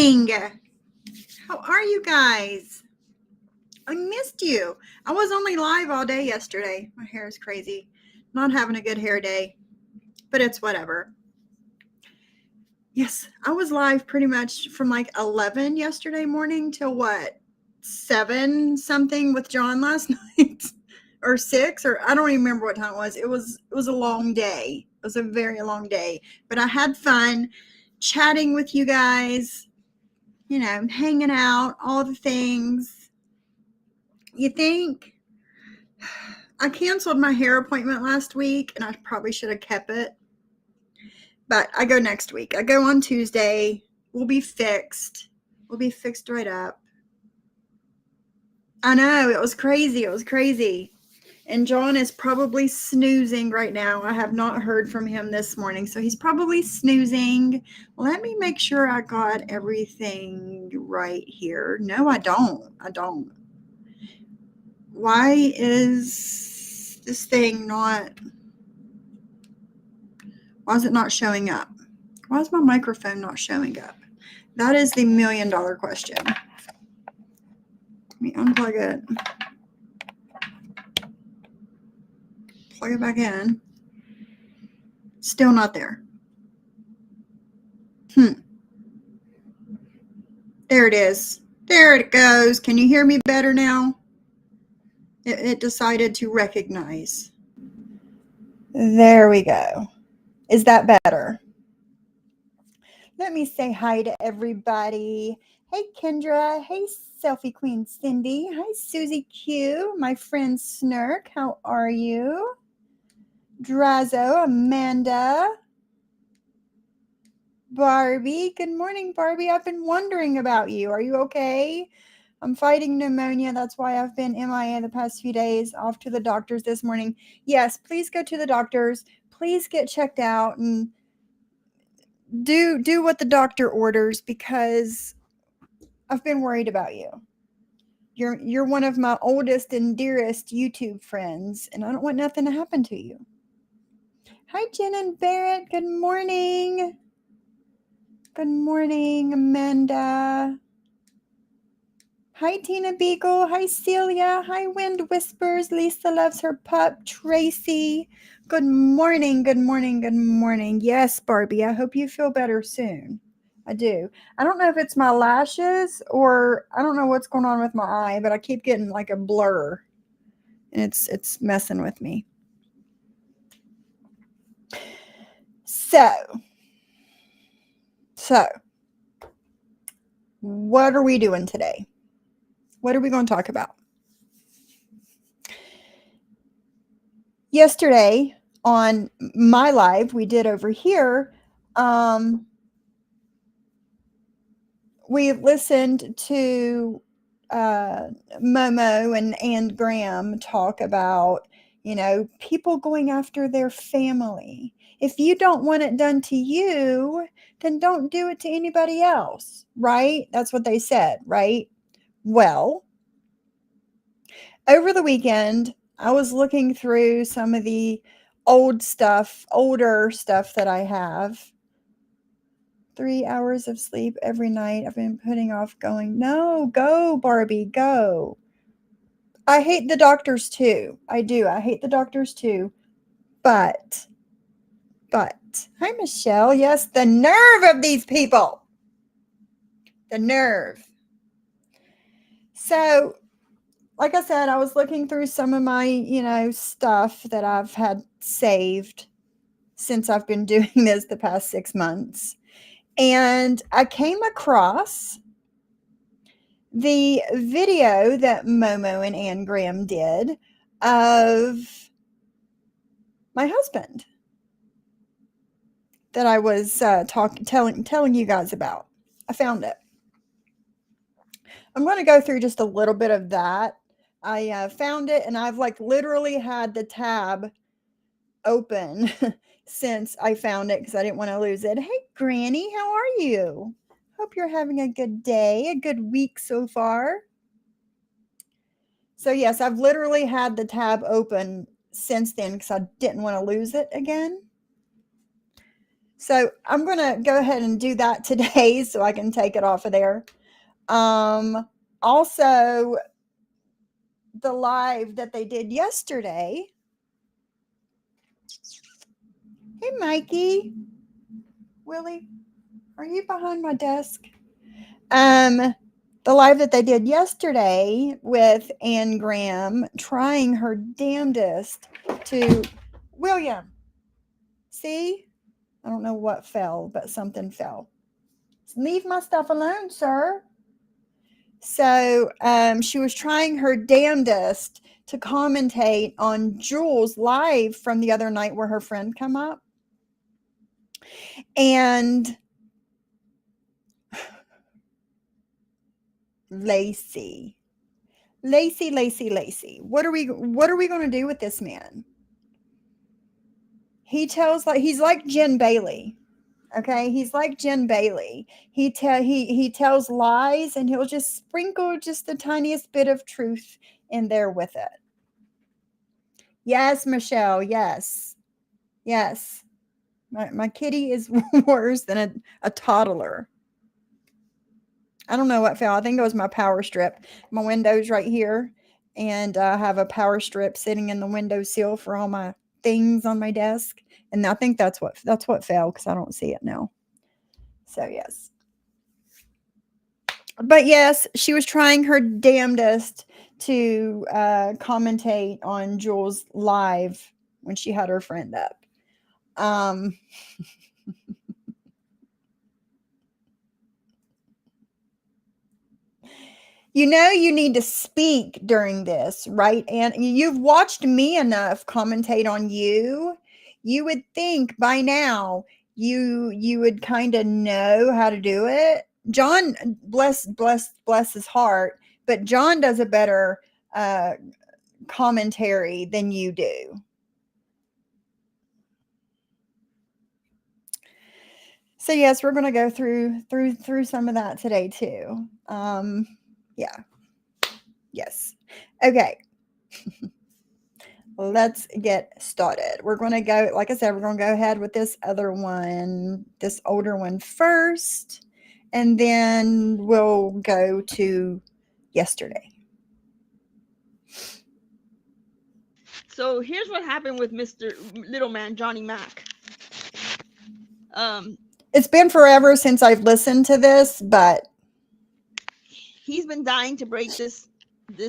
morning. How are you guys? I missed you. I was only live all day yesterday. My hair is crazy. Not having a good hair day, but it's whatever. Yes, I was live pretty much from like 11 yesterday morning till 7 something with John last night or 6, or I don't even remember what time it was. It was a long day. It was a very long day, but I had fun chatting with you guys, hanging out, all the things. You think? I canceled my hair appointment last week, and I probably should have kept it. But I go next week. I go on Tuesday. We'll be fixed. We'll be fixed right up. I know, it was crazy. It was crazy. And John is probably snoozing right now. I have not heard from him this morning, so he's probably snoozing. Let me make sure I got everything right here. No, I don't. Why is this thing not... Why is it not showing up? Why is my microphone not showing up? That is the $1 million question. Let me unplug it. Plug it back in. Still not there. There it is. There it goes. Can you hear me better now? It decided to recognize. There we go. Is that better? Let me say hi to everybody. Hey, Kendra. Hey, Selfie Queen Cindy. Hi, Susie Q. My friend Snurk. How are you? Drazo, Amanda. Barbie. Good morning, Barbie. I've been wondering about you. Are you okay? I'm fighting pneumonia. That's why I've been MIA the past few days, off to the doctors this morning. Yes, please go to the doctors. Please get checked out and do what the doctor orders, because I've been worried about you. You're one of my oldest and dearest YouTube friends, and I don't want nothing to happen to you. Hi, Jen and Barrett. Good morning. Good morning, Amanda. Hi, Tina Beagle. Hi, Celia. Hi, Wind Whispers. Lisa loves her pup. Tracy. Good morning. Good morning. Good morning. Yes, Barbie. I hope you feel better soon. I do. I don't know if it's my lashes or I don't know what's going on with my eye, but I keep getting like a blur, and it's messing with me. So, what are we doing today? What are we going to talk about? Yesterday on my live we did over here, we listened to Momo and Graham talk about, people going after their family. If you don't want it done to you, then don't do it to anybody else, right? That's what they said, right? Well, over the weekend, I was looking through some of the older stuff that I have. 3 hours of sleep every night. I've been putting off going. No, go, Barbie, go. I hate the doctors too. I do. I hate the doctors too. But, hi, Michelle. Yes, the nerve of these people. The nerve. So, like I said, I was looking through some of my, stuff that I've had saved since I've been doing this the past 6 months. And I came across the video that Momo and Ann Graham did of my husband that I was telling you guys about. I found it. I'm going to go through just a little bit of that. I found it, and I've literally had the tab open since I found it because I didn't want to lose it. Hey, Granny, how are you? Hope you're having a good day, a good week so far. So yes, I've literally had the tab open since then because I didn't want to lose it again. So I'm going to go ahead and do that today so I can take it off of there. Also, the live that they did yesterday. Hey, Mikey. Willie, are you behind my desk? The live that they did yesterday with Ann Graham trying her damnedest to William. See? I don't know what fell, but something fell. Leave my stuff alone, sir. So she was trying her damnedest to commentate on Jules' live from the other night where her friend come up. And Lacey. What are we going to do with this man? He's like Jen Bailey. Okay, he's like Jen Bailey. He tells lies and he'll just sprinkle just the tiniest bit of truth in there with it. Yes, Michelle. Yes. My kitty is worse than a toddler. I don't know what fell. I think it was my power strip. My window's right here, and I have a power strip sitting in the windowsill for all my things on my desk. And I think that's what fell because I don't see it now. So yes. But yes, she was trying her damnedest to commentate on Jules' live when she had her friend up. You know you need to speak during this, right? And you've watched me enough commentate on you. You would think by now you would kind of know how to do it. John, bless his heart, but John does a better commentary than you do. So yes, we're going to go through some of that today too. Yeah. Yes. Okay. Let's get started. We're going to go, like I said, we're going to go ahead with this other one, this older one first, and then we'll go to yesterday. So here's what happened with Mr. Little Man Johnny Mac. It's been forever since I've listened to this, but he's been dying to break this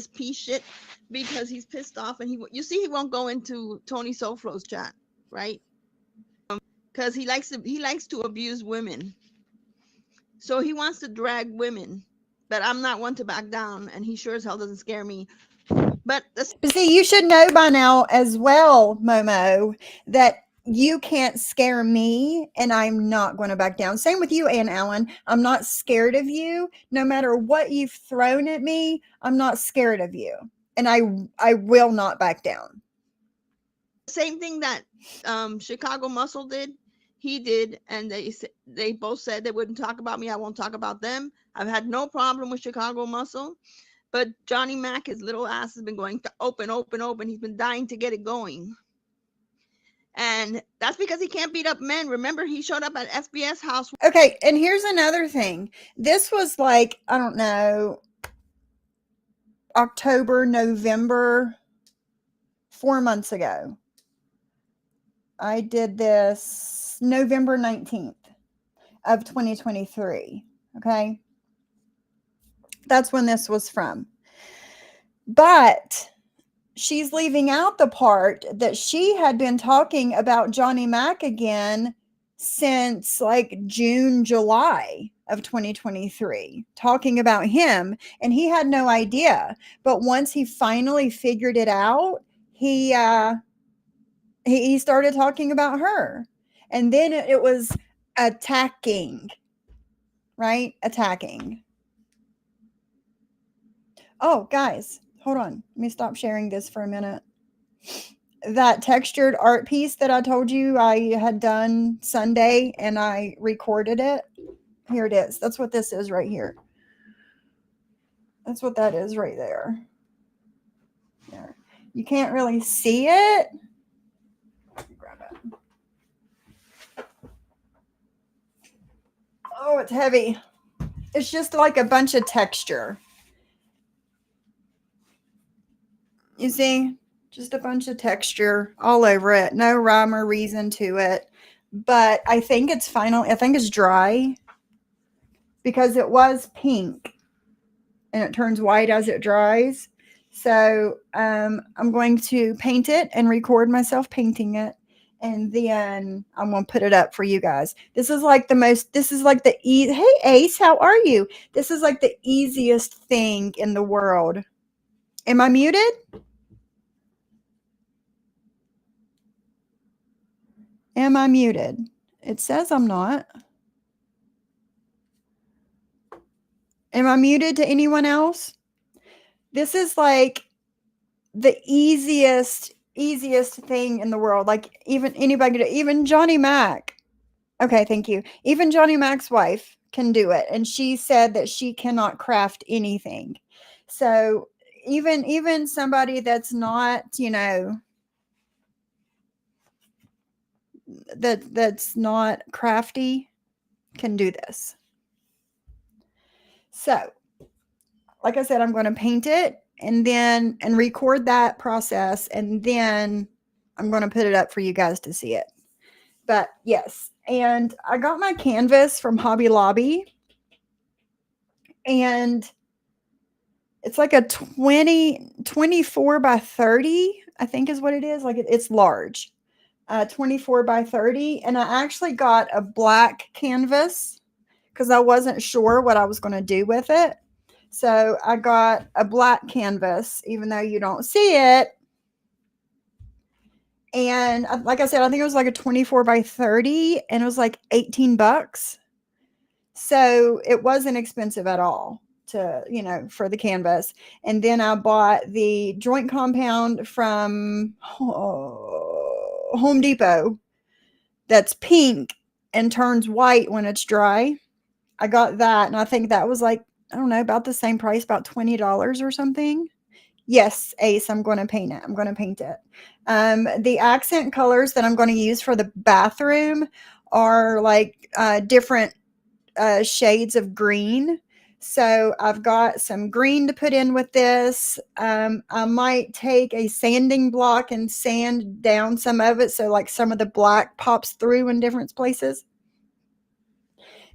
piece shit because he's pissed off, and you see he won't go into Tony Soflo's chat, right? Because he likes to abuse women, so he wants to drag women. But I'm not one to back down, and he sure as hell doesn't scare me. But see, you should know by now as well, Momo, that you can't scare me, and I'm not going to back down. Same with you, Ann Allen. I'm not scared of you. No matter what you've thrown at me, I'm not scared of you, and I will not back down. Same thing that Chicago Muscle did, he did, and they both said they wouldn't talk about me. I won't talk about them. I've had no problem with Chicago Muscle, but Johnny Mac, his little ass has been going to open. He's been dying to get it going. And that's because he can't beat up men. Remember, he showed up at FBS house. Okay, and here's another thing. This was like, I don't know, October, November, 4 months ago. I did this November 19th of 2023. Okay. That's when this was from. But she's leaving out the part that she had been talking about Johnny Mac again since like June, July of 2023, talking about him, and he had no idea. But once he finally figured it out, he started talking about her, and then it was attacking, right? Attacking. Oh, guys, hold on. Let me stop sharing this for a minute. That textured art piece that I told you I had done Sunday and I recorded it. Here it is. That's what this is right here. That's what that is right there. There. You can't really see it. Grab it. Oh, it's heavy. It's just like a bunch of texture. You see? Just a bunch of texture all over it. No rhyme or reason to it. But I think it's I think it's dry because it was pink and it turns white as it dries. So I'm going to paint it and record myself painting it. And then I'm going to put it up for you guys. This is like hey Ace, how are you? This is like the easiest thing in the world. Am I muted? Am I muted? It says I'm not. Am I muted to anyone else? This is like the easiest thing in the world. Like even anybody, even Johnny Mac. Okay, thank you. Even Johnny Mac's wife can do it, and she said that she cannot craft anything. So even somebody that's not, that's not crafty can do this. So, like I said, I'm going to paint it and record that process, and then I'm going to put it up for you guys to see it. But yes, and I got my canvas from Hobby Lobby, and it's like a 24 by 30, I think is what it is. Like it's large, 24 by 30. And I actually got a black canvas because I wasn't sure what I was going to do with it. So I got a black canvas, even though you don't see it. And like I said, I think it was like a 24 by 30 and it was like $18. So it wasn't expensive at all for the canvas. And then I bought the joint compound from Home Depot that's pink and turns white when it's dry. I got that, and I think that was like, I don't know, about the same price, about $20 or something. Yes, Ace, I'm going to paint it. I'm going to paint it. The accent colors that I'm going to use for the bathroom are like different shades of green. So I've got some green to put in with this. I might take a sanding block and sand down some of it so like some of the black pops through in different places.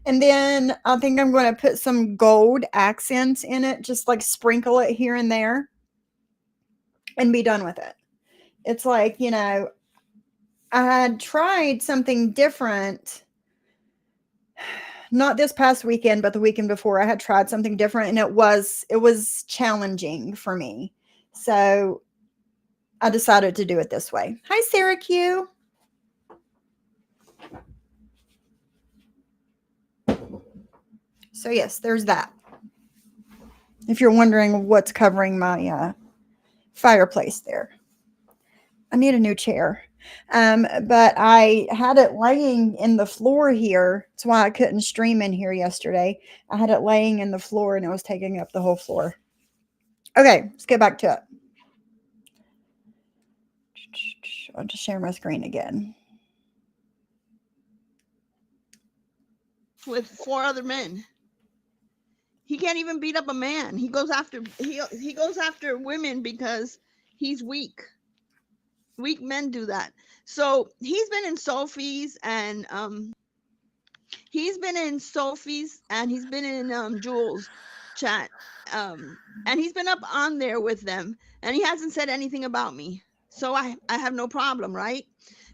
And then I think I'm going to put some gold accents in it, just like sprinkle it here and there and be done with it. It's like, I had tried something different. Not this past weekend, but the weekend before I had tried something different and it was challenging for me. So I decided to do it this way. Hi, Sarah Q. So yes, there's that. If you're wondering what's covering my fireplace there. I need a new chair. But I had it laying in the floor here. That's why I couldn't stream in here yesterday. I had it laying in the floor and it was taking up the whole floor. Okay, let's get back to it. I'll just share my screen again. With 4 other men. He can't even beat up a man. He goes after women because he's weak. Weak men do that. So he's been in Sophie's and he's been in Jules' chat. And he's been up on there with them and he hasn't said anything about me. So I have no problem, right?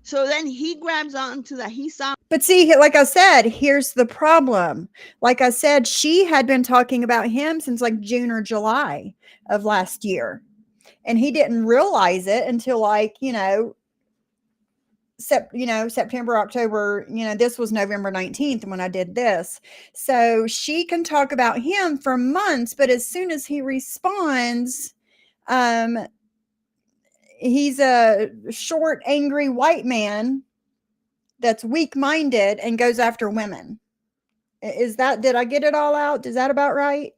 So then he grabs onto that. He saw. But see, like I said, here's the problem. Like I said, she had been talking about him since like June or July of last year. And he didn't realize it until like, September, October, this was November 19th when I did this. So she can talk about him for months, but as soon as he responds, he's a short, angry white man that's weak-minded and goes after women. Did I get it all out? Is that about right?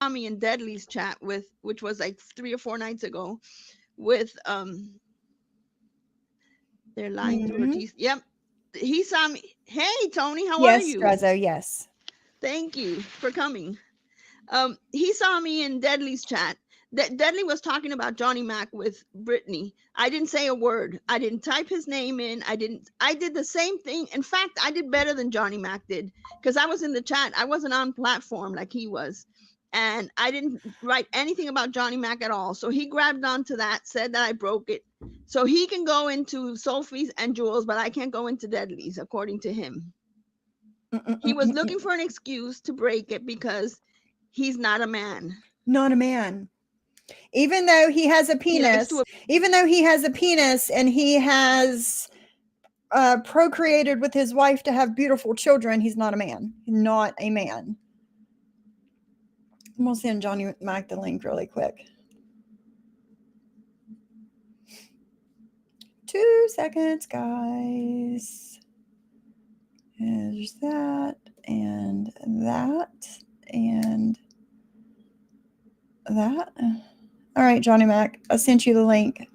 Tommy and Deadly's chat which was like 3 or 4 nights ago with they're lying through her teeth. Yep. he saw me. Hey, Tony, how are Yes, you? Drezzo, yes. Thank you for coming. He saw me in Deadly's chat. Deadly was talking about Johnny Mac with Brittany. I didn't say a word. I didn't type his name in. I didn't. I did the same thing. In fact, I did better than Johnny Mac did because I was in the chat. I wasn't on platform like he was, and I didn't write anything about Johnny Mac at all. So he grabbed onto that, said that I broke it. So he can go into Sophie's and Jules, but I can't go into Deadly's, according to him. He was looking for an excuse to break it because he's not a man. Not a man. Even though he has a penis, and he has procreated with his wife to have beautiful children, he's not a man. Not a man. I'm going to send Johnny Mac the link really quick. 2 seconds, guys. There's that, and that, and that. All right, Johnny Mac, I sent you the link.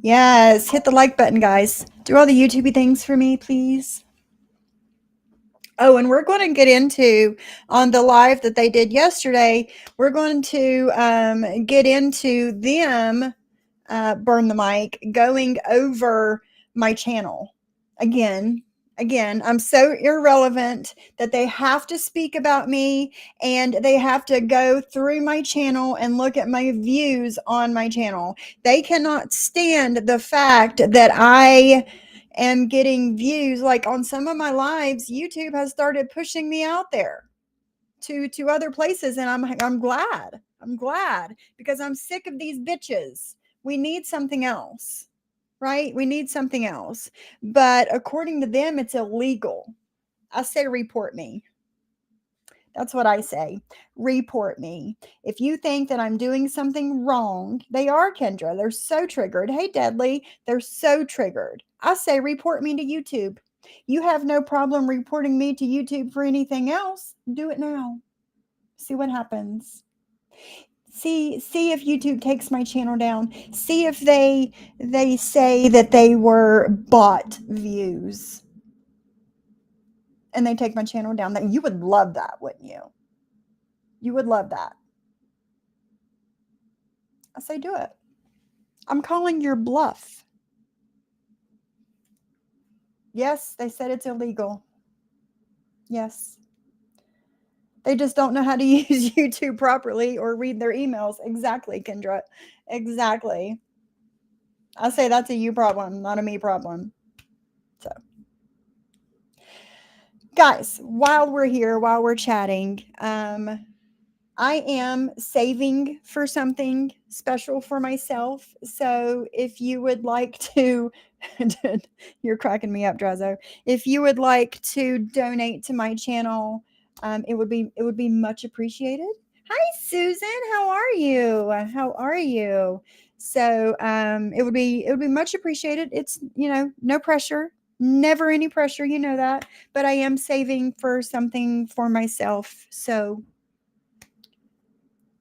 Yes, hit the like button, guys. Do all the YouTubey things for me, please. Oh, and we're going to get into, on the live that they did yesterday, we're going to get into them, Burn the Mic, going over my channel. Again, I'm so irrelevant that they have to speak about me, and they have to go through my channel and look at my views on my channel. They cannot stand the fact that I am getting views. Like on some of my lives, YouTube has started pushing me out there to other places, and I'm glad. I'm glad because I'm sick of these bitches. We need something else, right? We need something else. But according to them, it's illegal. I say report me. That's what I say. Report me. If you think that I'm doing something wrong, they are, Kendra. They're so triggered. Hey, Deadly, they're so triggered. I say report me to YouTube. You have no problem reporting me to YouTube for anything else. Do it now. See what happens. See if YouTube takes my channel down. See if they say that they were bot views and they take my channel down. That you would love that, wouldn't you? You would love that. I say do it. I'm calling your bluff. Yes, they said it's illegal. Yes. They just don't know how to use YouTube properly or read their emails. Exactly, Kendra. Exactly. I say that's a you problem, not a me problem. So, guys, while we're here, while we're chatting, I am saving for something special for myself. So if you would like to, you're cracking me up, Drazo. If you would like to donate to my channel, it would be much appreciated. Hi, Susan. How are you? How are you? So it would be much appreciated. It's no pressure, never any pressure. You know that, but I am saving for something for myself. So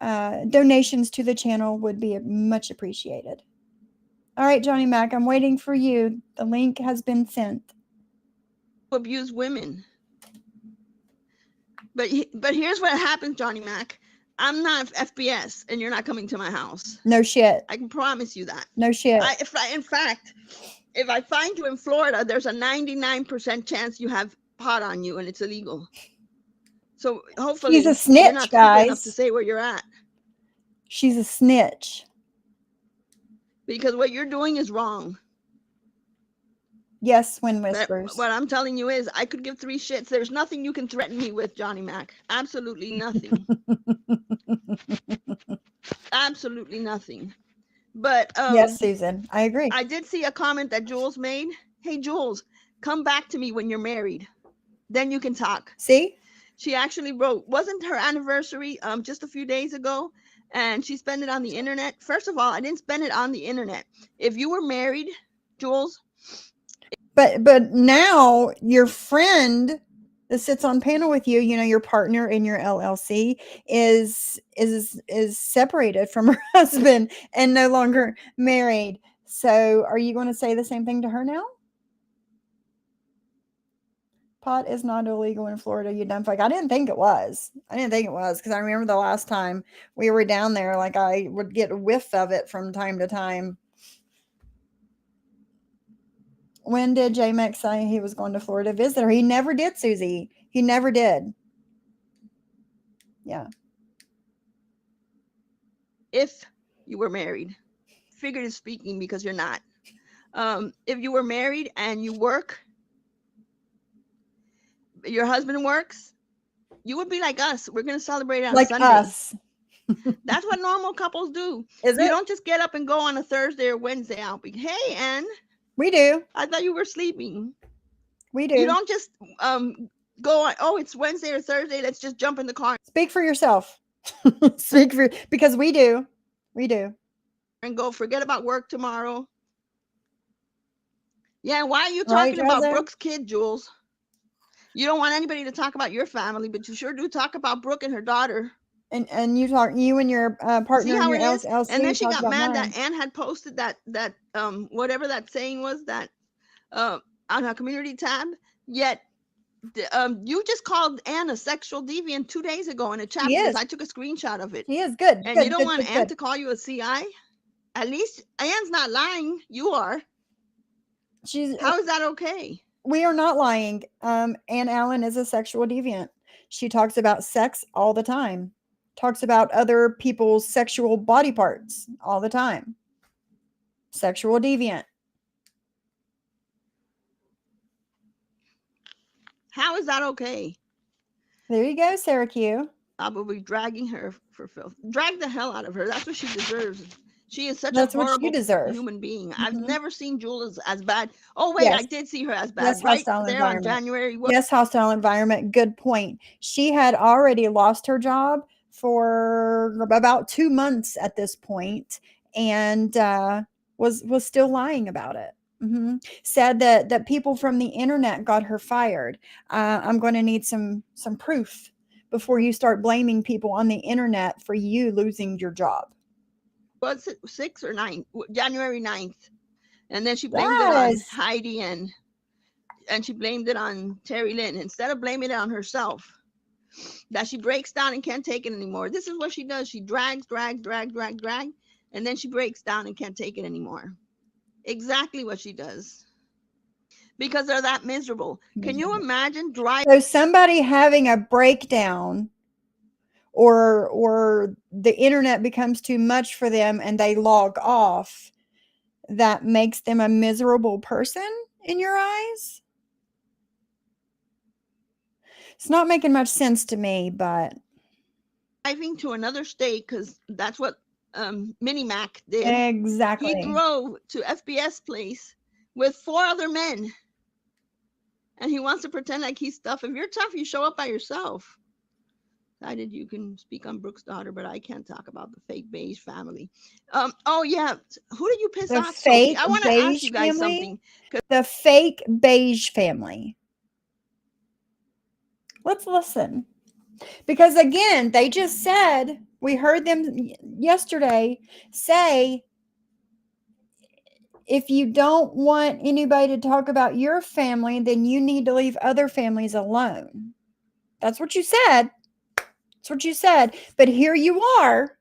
donations to the channel would be much appreciated. All right, Johnny Mac, I'm waiting for you. The link has been sent. Abuse women. But here's what happens, Johnny Mac. I'm not FBS, and you're not coming to my house. No shit. I can promise you that. No shit. In fact, if I find you in Florida, there's a 99% chance you have pot on you, and it's illegal. So hopefully, she's a snitch, you're not guys. stupid enough to say where you're at. She's a snitch. Because what you're doing is wrong. Yes, Wind Whispers. But what I'm telling you is, I could give 3 shits. There's nothing you can threaten me with, Johnny Mac. Absolutely nothing. Absolutely nothing. But yes, Susan, I agree. I did see a comment that Jules made. Hey, Jules, come back to me when you're married. Then you can talk. See? She actually wrote, wasn't her anniversary just a few days ago? And she spent it on the internet. First of all, I didn't spend it on the internet. If you were married, Jules. But now your friend that sits on panel with you, your partner in your LLC is separated from her husband and no longer married. So are you going to say the same thing to her now? Pot is not illegal in Florida, you dumb fuck. I didn't think it was. Because I remember the last time we were down there, like I would get a whiff of it from time to time. When did J-Max say he was going to Florida to visit her? He never did, Susie. He never did. Yeah. If you were married, figuratively speaking, because you're not. If you were married and you work, your husband works, you would be like us. We're going to celebrate it on Like Sunday. us. That's what normal couples do. Is You it? don't just get up and go on a Thursday or Wednesday out. Hey, Ann, We do. I thought you were sleeping. We You do. don't just go on, oh, it's Wednesday or Thursday, let's just jump in the car Speak for yourself. Because we do. We do. and go forget about work tomorrow. Yeah, why are you Right, talking about Jose? Brooke's kid, Jules? You don't want anybody to talk about your family, but you sure do talk about Brooke and her daughter. And you and your See partner in how your it is? LLC And then she talk got about mad mine. that Ann had posted that whatever that saying was, that on her community tab. Yet you just called Ann a sexual deviant 2 days ago in a chat He because is. I took a screenshot of it. He is good. And Good. you don't Good. want Good. Ann Good. to call you a CI? At least Ann's not lying. You are. She's. How is that okay? We are not lying. Ann Allen is a sexual deviant. She talks about sex all the time. Talks about other people's sexual body parts all the time. Sexual deviant. How is that okay? There you go, Sarah Q. I will be dragging her for filth. Drag the hell out of her. That's what she deserves. She is such That's a what you horrible deserve. human being. I've Mhm. never seen Jules as bad. Oh, wait, I Yes. did see her as bad. Yes, Right hostile there on environment. January. Yes, hostile environment. Good point. She had already lost her job for about 2 months at this point, and was still lying about it. Said that people from the internet got her fired. I'm going to need some proof before you start blaming people on the internet for you losing your job. Was it 6 or 9? January 9th. And then she blamed it on Yes. Heidi and she blamed it on Terry Lynn instead of blaming it on herself. That she breaks down and can't take it anymore. This is what she does. She drags, and then she breaks down and can't take it anymore. Exactly what she does. Because they're that miserable. Can you imagine So somebody having a breakdown, or the internet becomes too much for them and they log off, that makes them a miserable person in your eyes? It's not making much sense to me, but driving to another state, because that's what Mini Mac did. exactly. He drove to FBS place with 4 other men. And he wants to pretend like he's tough. If you're tough, you show up by yourself. Decided you can speak on Brooke's daughter, but I can't talk about the fake beige family. Oh yeah, who did you piss The off, Sophie? fake I want to ask beige you guys family. something. The fake beige family. Let's listen. Because again, they just said, we heard them yesterday say, if you don't want anybody to talk about your family, then you need to leave other families alone. That's what you said. That's what you said. But here you are,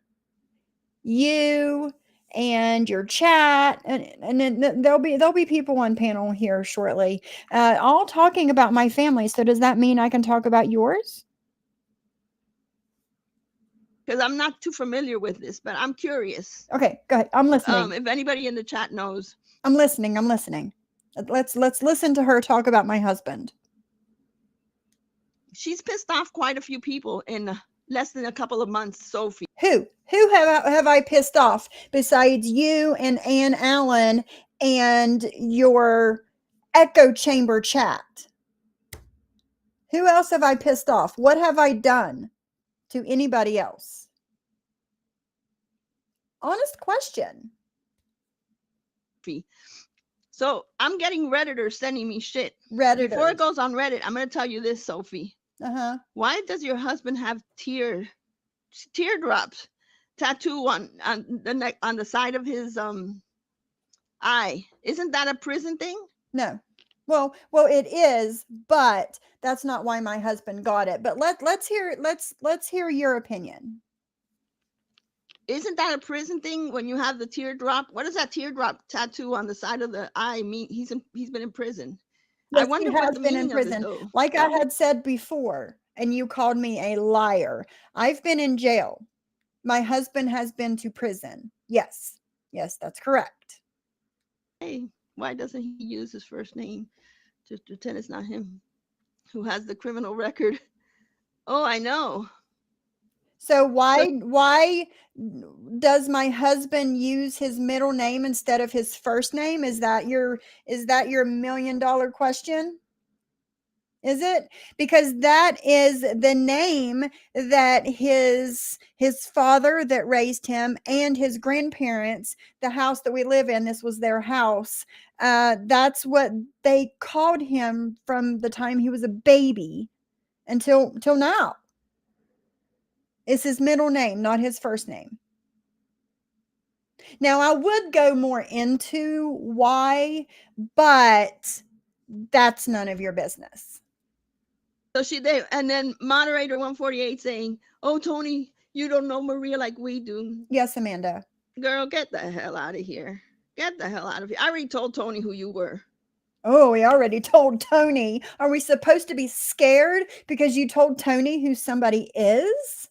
you and your chat, and then there'll be people on panel here shortly, all talking about my family. So does that mean I can talk about yours? Because I'm not too familiar with this, but I'm curious. Okay, go ahead. I'm listening. If anybody in the chat knows. I'm listening. Let's listen to her talk about my husband. She's pissed off quite a few people in less than a couple of months, Sophie. Who have I pissed off besides you and Ann Allen and your echo chamber chat? Who else have I pissed off? What have I done to anybody else? Honest question. So I'm getting Redditors sending me shit. Redditors. Before it goes on Reddit, I'm going to tell you this, Sophie. Uh-huh. Why does your husband have teardrops tattoo on the neck, on the side of his eye? Isn't that a prison thing? No. Well, it is, but that's not why my husband got it. But let's hear your opinion. Isn't that a prison thing when you have the teardrop? What does that teardrop tattoo on the side of the eye mean? He's been in prison. Yes, I wonder he what has the been in meaning of it prison. though. Like I had said before, and you called me a liar. I've been in jail. My husband has been to prison. Yes. Yes, that's correct. Hey, why doesn't he use his first name to pretend it's not him who has the criminal record? Oh, I know. So why does my husband use his middle name instead of his first name? Is that your $1 million question? Is it? Because that is the name that his father that raised him and his grandparents, the house that we live in, this was their house. That's what they called him from the time he was a baby until now. It's his middle name, not his first name. Now, I would go more into why, but that's none of your business. So and then moderator 148 saying, "Oh, Tony, you don't know Maria like we do." Yes, Amanda. Girl, get the hell out of here. Get the hell out of here. I already told Tony who you were. Oh, we already told Tony. Are we supposed to be scared because you told Tony who somebody is?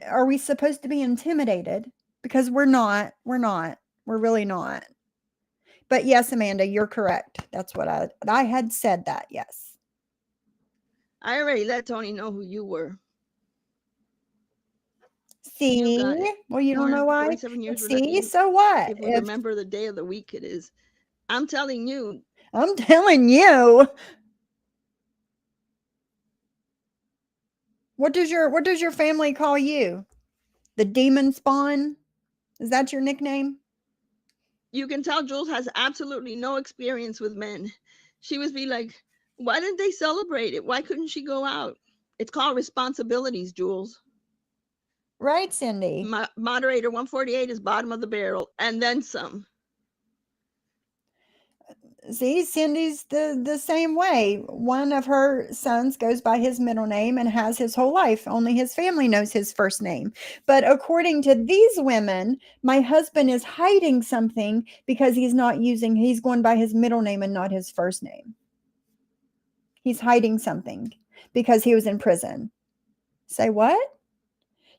Are we supposed to be intimidated? Because we're not. We're not. We're really not. But yes, Amanda, you're correct. That's what I had said that. Yes. I already let Tony know who you were. See? You got it. Well, you don't know why? 47 years See? So what? If we remember the day of the week it is. I'm telling you. I'm telling you. What does your family call you? The demon spawn? Is that your nickname? You can tell Jules has absolutely no experience with men. She was be like, why didn't they celebrate it? Why couldn't she go out? It's called responsibilities, Jules. Right, Cindy. Moderator 148 is bottom of the barrel, and then some. See, Cindy's the same way. One of her sons goes by his middle name and has his whole life. Only his family knows his first name. But according to these women, my husband is hiding something because he's going by his middle name and not his first name. He's hiding something because he was in prison. Say what?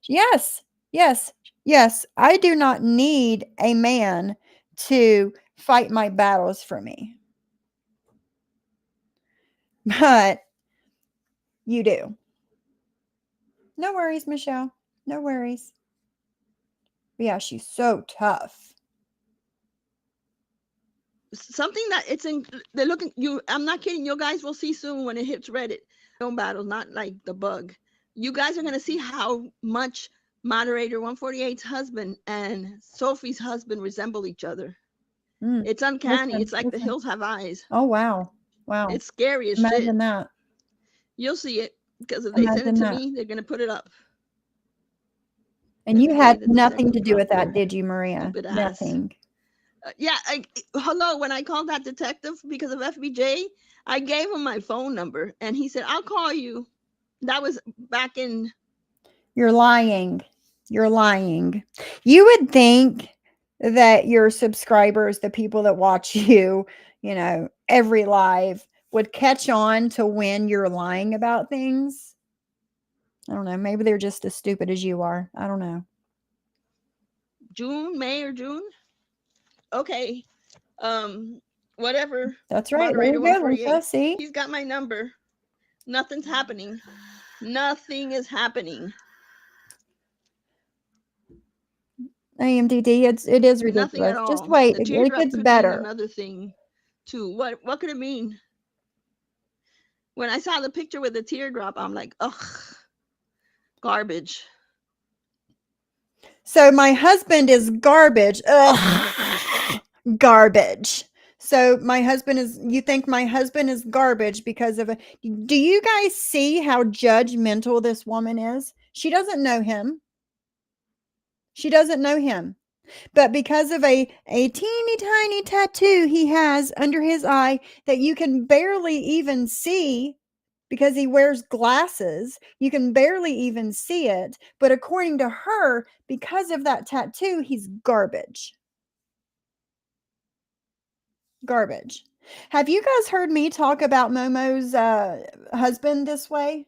Yes, yes, yes. I do not need a man to fight my battles for me. But you do. No worries, Michelle. No worries. But yeah, she's so tough. Something that they're looking, I'm not kidding, you guys will see soon when it hits Reddit. No battles, not like the bug. You guys are going to see how much moderator 148's husband and Sophie's husband resemble each other. It's uncanny. It's like the hills have eyes. Oh, wow. Wow. It's scary as Imagine shit. that. You'll see it, because if they send it to me, they're going to put it up. And you had nothing to do with that, did you, Maria? Nothing. Yeah. Hello. When I called that detective because of FBJ, I gave him my phone number and he said, I'll call you. That was back in. You're lying. You're lying. You would think that your subscribers, the people that watch you, every live, would catch on to when you're lying about things. I don't know. Maybe they're just as stupid as you are. I don't know. May or June. Okay. Whatever. That's right. Moderator 148. See? He's got my number. Nothing's happening. Nothing is happening. AMDD, it is ridiculous. Nothing at all. Just wait. It gets better. Another thing, too. What could it mean? When I saw the picture with the teardrop, I'm like, ugh, garbage. So my husband is garbage. Ugh. Garbage. So my husband is, you think my husband is garbage because of a, do you guys see how judgmental this woman is? She doesn't know him. She doesn't know him. But because of a teeny tiny tattoo he has under his eye that you can barely even see because he wears glasses, you can barely even see it. But according to her, because of that tattoo, he's garbage. Garbage. Have you guys heard me talk about Momo's husband this way?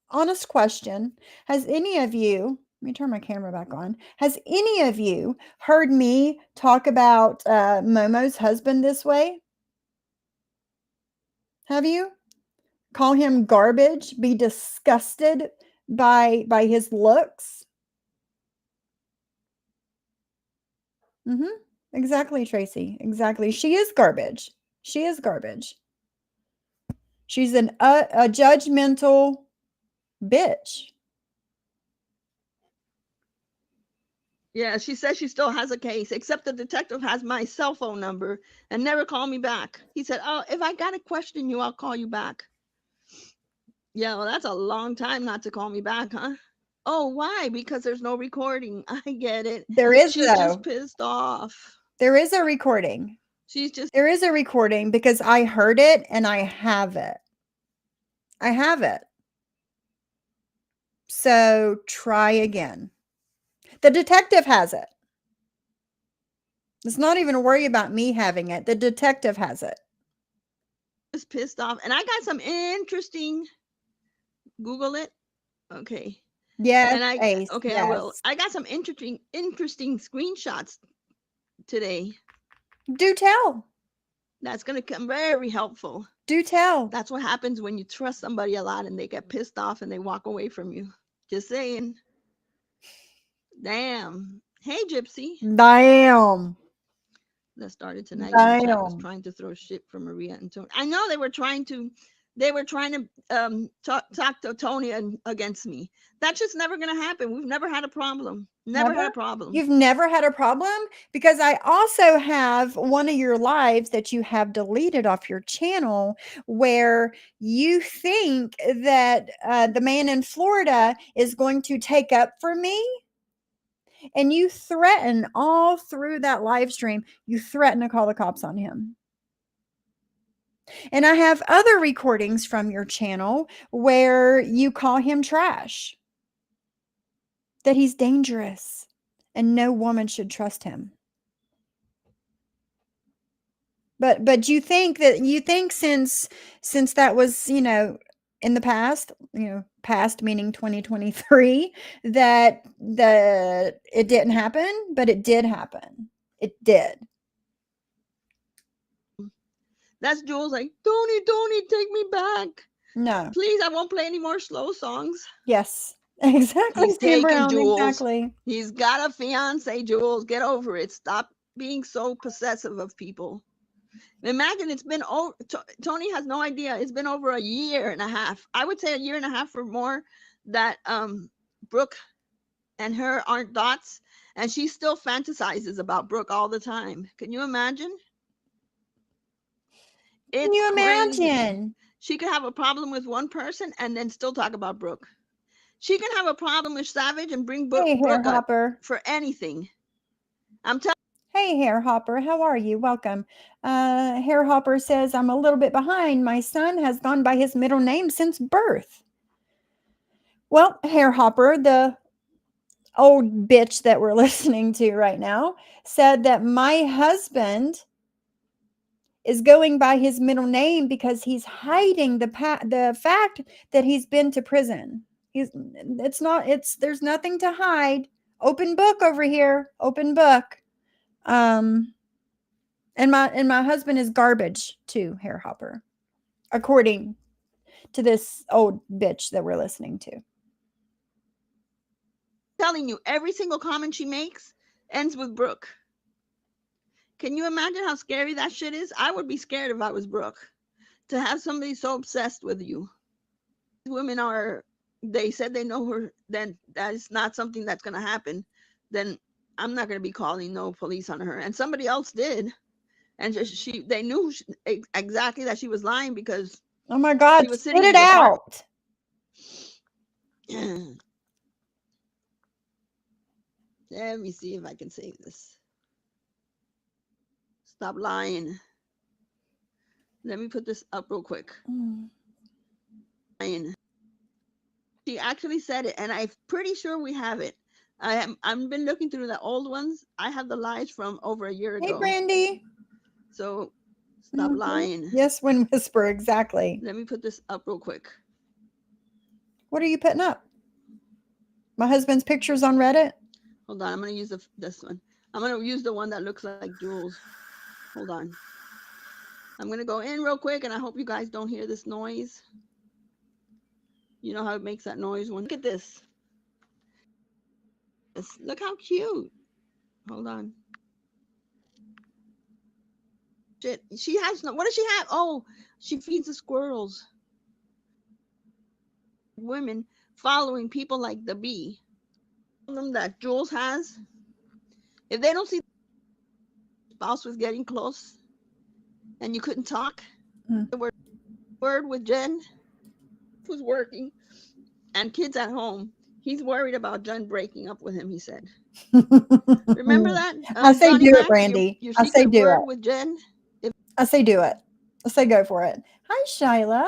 Honest question. Has any of you, let me turn my camera back on. Has any of you heard me talk about Momo's husband this way? Have you? Call him garbage, be disgusted by his looks? Mhm. Exactly, Tracy. Exactly. She is garbage. She is garbage. She's a judgmental bitch. Yeah, she says she still has a case, except the detective has my cell phone number and never called me back. He said, "Oh, if I got to question you, I'll call you back." Yeah, well, that's a long time not to call me back, huh? Oh, why? Because there's no recording. I get it. There is She's just though. pissed off. There is a recording. She's just There is a recording because I heard it and I have it. I have it. So try again. The detective has it. It's not even a worry about me having it. The detective has it. pissed off. And I got some interesting, Google it. Okay. Yes, And Ace. okay, I will. Yes. I got some interesting screenshots today. Do tell. That's going to come very helpful. Do tell. That's what happens when you trust somebody a lot and they get pissed off and they walk away from you. Just saying. Damn. Hey, Gypsy. Damn. That started tonight when the chat was Damn. trying to throw shit for Maria and Tony. I know they were trying to talk to Tony against me. That's just never going to happen. We've never had a problem. Never had Never? a problem. You've never had a problem? Because I also have one of your lives that you have deleted off your channel where you think that the man in Florida is going to take up for me. And you threaten all through that live stream, you threaten to call the cops on him. And I have other recordings from your channel where you call him trash, that he's dangerous and no woman should trust him. But you think since that was, in the past, past meaning 2023, that it didn't happen, but it did happen. It did. That's Jules like, Tony, take me back. No. Please, I won't play any more slow songs. Yes. Exactly, He's Sam taken, Brown. Jules. Exactly. He's got a fiance, Jules. Get over it. Stop being so possessive of people. Imagine it's been over. Tony has no idea. It's been over a year and a half. I would say a year and a half or more that Brooke and her aren't dots, and she still fantasizes about Brooke all the time. Can you imagine? It's Can you crazy. imagine? She could have a problem with one person and then still talk about Brooke. She can have a problem with Savage and bring Hey, Hair Brooke up Hopper. for anything. I'm telling. Hey, Hair Hopper. How are you? Welcome. Hair Hopper says, I'm a little bit behind. My son has gone by his middle name since birth. Well, Hair Hopper, the old bitch that we're listening to right now, said that my husband is going by his middle name because he's hiding the fact that he's been to prison. There's nothing to hide. Open book over here. Open book. And my husband is garbage too, Hair Hopper, according to this old bitch that we're listening to. Telling you, every single comment she makes ends with Brooke. Can you imagine how scary that shit is? I would be scared if I was Brooke. To have somebody so obsessed with you. Women are, they said they know her, then that is not something that's going to happen. Then I'm not going to be calling no police on her. And somebody else did. And they knew exactly that she was lying because Oh my God, she was spit sitting it in the park. out. Let me see if I can save this. Stop lying. Let me put this up real quick. She actually said it, and I'm pretty sure we have it. I've been looking through the old ones. I have the lies from over a year Hey, ago. Brandy. So stop lying. Yes, Wind Whisper, exactly. Let me put this up real quick. What are you putting up? My husband's pictures on Reddit? Hold on, I'm going to use this one. I'm going to use the one that looks like Jules. Hold on. I'm going to go in real quick, and I hope you guys don't hear this noise. You know how it makes that noise when... Look at this. Look how cute. Hold on. Shit. She has no... What does she have? Oh, she feeds the squirrels. Women following people like the bee. Them that Jules has. If they don't see the spouse was getting close and you couldn't talk, the word with Jen who's working and kids at home. He's worried about Jen breaking up with him, he said. Remember that? I say Johnny do Mac, it, Brandy. your I say secret do word it. with Jen? I say do it. I say go for it. Hi, Shyla.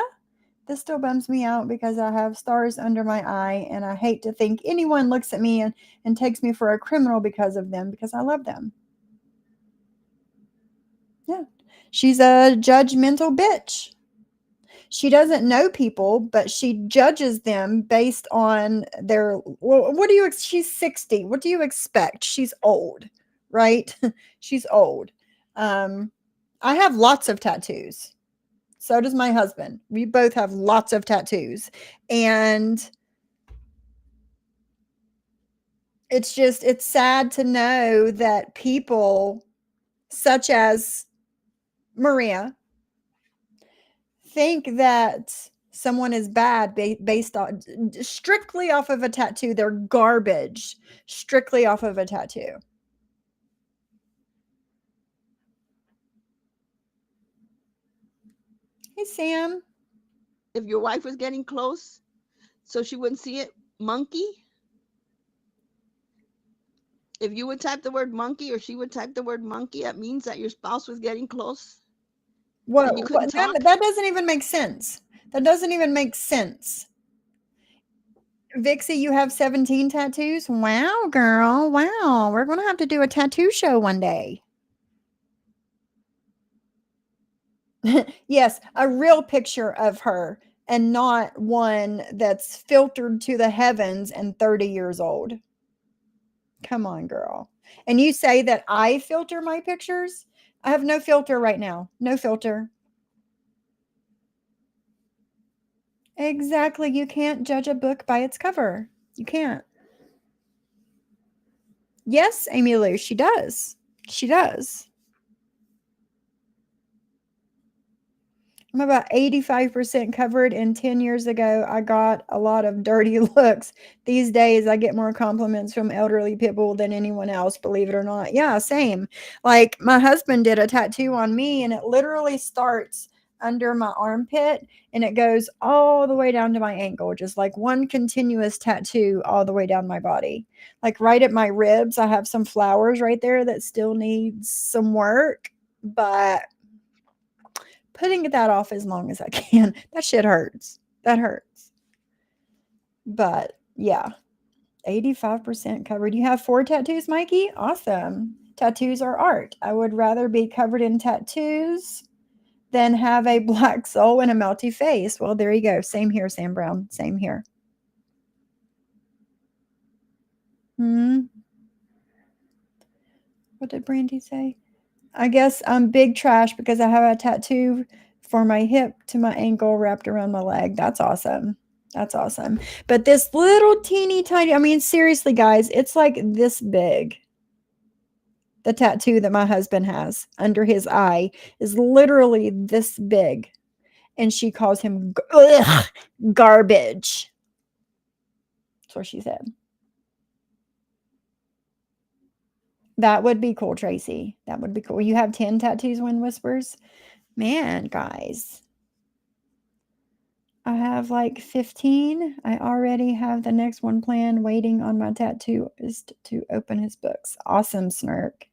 This still bums me out because I have stars under my eye, and I hate to think anyone looks at me and takes me for a criminal because of them, because I love them. Yeah. She's a judgmental bitch. She doesn't know people, but she judges them based on their, well, what do you, she's 60. What do you expect? She's old, right? She's old. I have lots of tattoos. So does my husband. We both have lots of tattoos. And it's sad to know that people such as Maria think that someone is bad based on strictly off of a tattoo. They're garbage strictly off of a tattoo. Hey, Sam. If your wife was getting close so she wouldn't see it, monkey. If you would type the word monkey or she would type the word monkey, that means that your spouse was getting close. And you couldn't talk. That doesn't even make sense. That doesn't even make sense. Vixie, you have 17 tattoos? Wow, girl. Wow. We're going to have to do a tattoo show one day. Yes, a real picture of her and not one that's filtered to the heavens and 30 years old. Come on, girl. And you say that I filter my pictures? I have no filter right now. No filter. Exactly. You can't judge a book by its cover. You can't. Yes, Amy Lou, she does. She does. I'm about 85% covered, and 10 years ago, I got a lot of dirty looks. These days, I get more compliments from elderly people than anyone else, believe it or not. Yeah, same. Like, my husband did a tattoo on me, and it literally starts under my armpit, and it goes all the way down to my ankle, just like one continuous tattoo all the way down my body. Like, right at my ribs, I have some flowers right there that still needs some work, but putting that off as long as I can. That shit hurts. That hurts. But yeah, 85% covered. You have 4 tattoos, Mikey? Awesome. Tattoos are art. I would rather be covered in tattoos than have a black soul and a melty face. Well, there you go. Same here, Sam Brown. Same here. What did Brandy say? I guess I'm big trash because I have a tattoo for my hip to my ankle wrapped around my leg. That's awesome. That's awesome. But this little teeny tiny, I mean, seriously, guys, it's like this big. The tattoo that my husband has under his eye is literally this big. And she calls him garbage. That's what she said. That would be cool, Tracy. That would be cool. You have 10 tattoos, Wind Whispers? Man, guys. I have like 15. I already have the next one planned, waiting on my tattooist to open his books. Awesome, Snark.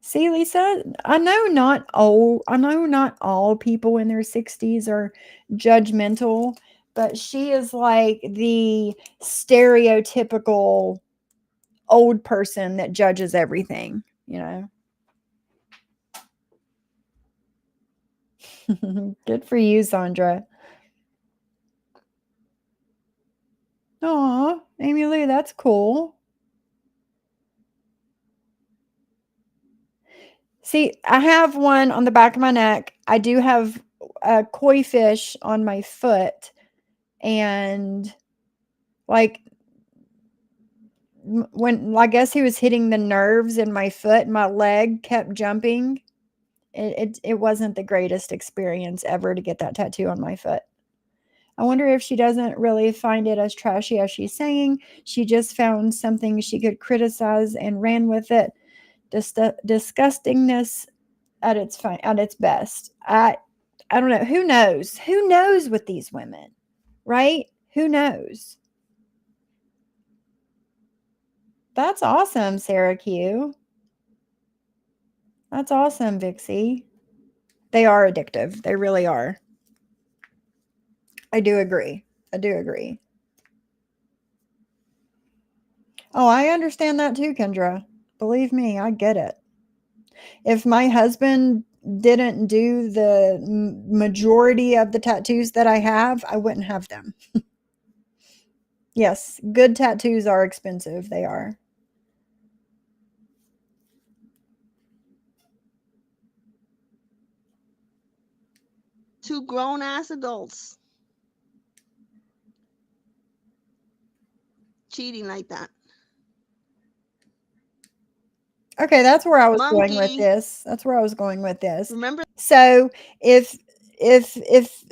See, Lisa, I know not all people in their 60s are judgmental, but she is like the stereotypical old person that judges everything, you know. Good for you, Sandra. Aw, Amy Lou, that's cool. See, I have one on the back of my neck. I do have a koi fish on my foot, and like when I guess he was hitting the nerves in my foot, my leg kept jumping. It wasn't the greatest experience ever to get that tattoo on my foot. I wonder if she doesn't really find it as trashy as she's saying. She just found something she could criticize and ran with it. Disgustingness at its best. I don't know. Who knows? Who knows with these women, right? Who knows? That's awesome, Sarah Q. That's awesome, Vixie. They are addictive. They really are. I do agree. I do agree. Oh, I understand that too, Kendra. Believe me, I get it. If my husband didn't do the majority of the tattoos that I have, I wouldn't have them. Yes, good tattoos are expensive. They are. Two grown ass adults cheating like that. Okay, that's where I was going with Monkey. this. That's where I was going with this. Remember? So if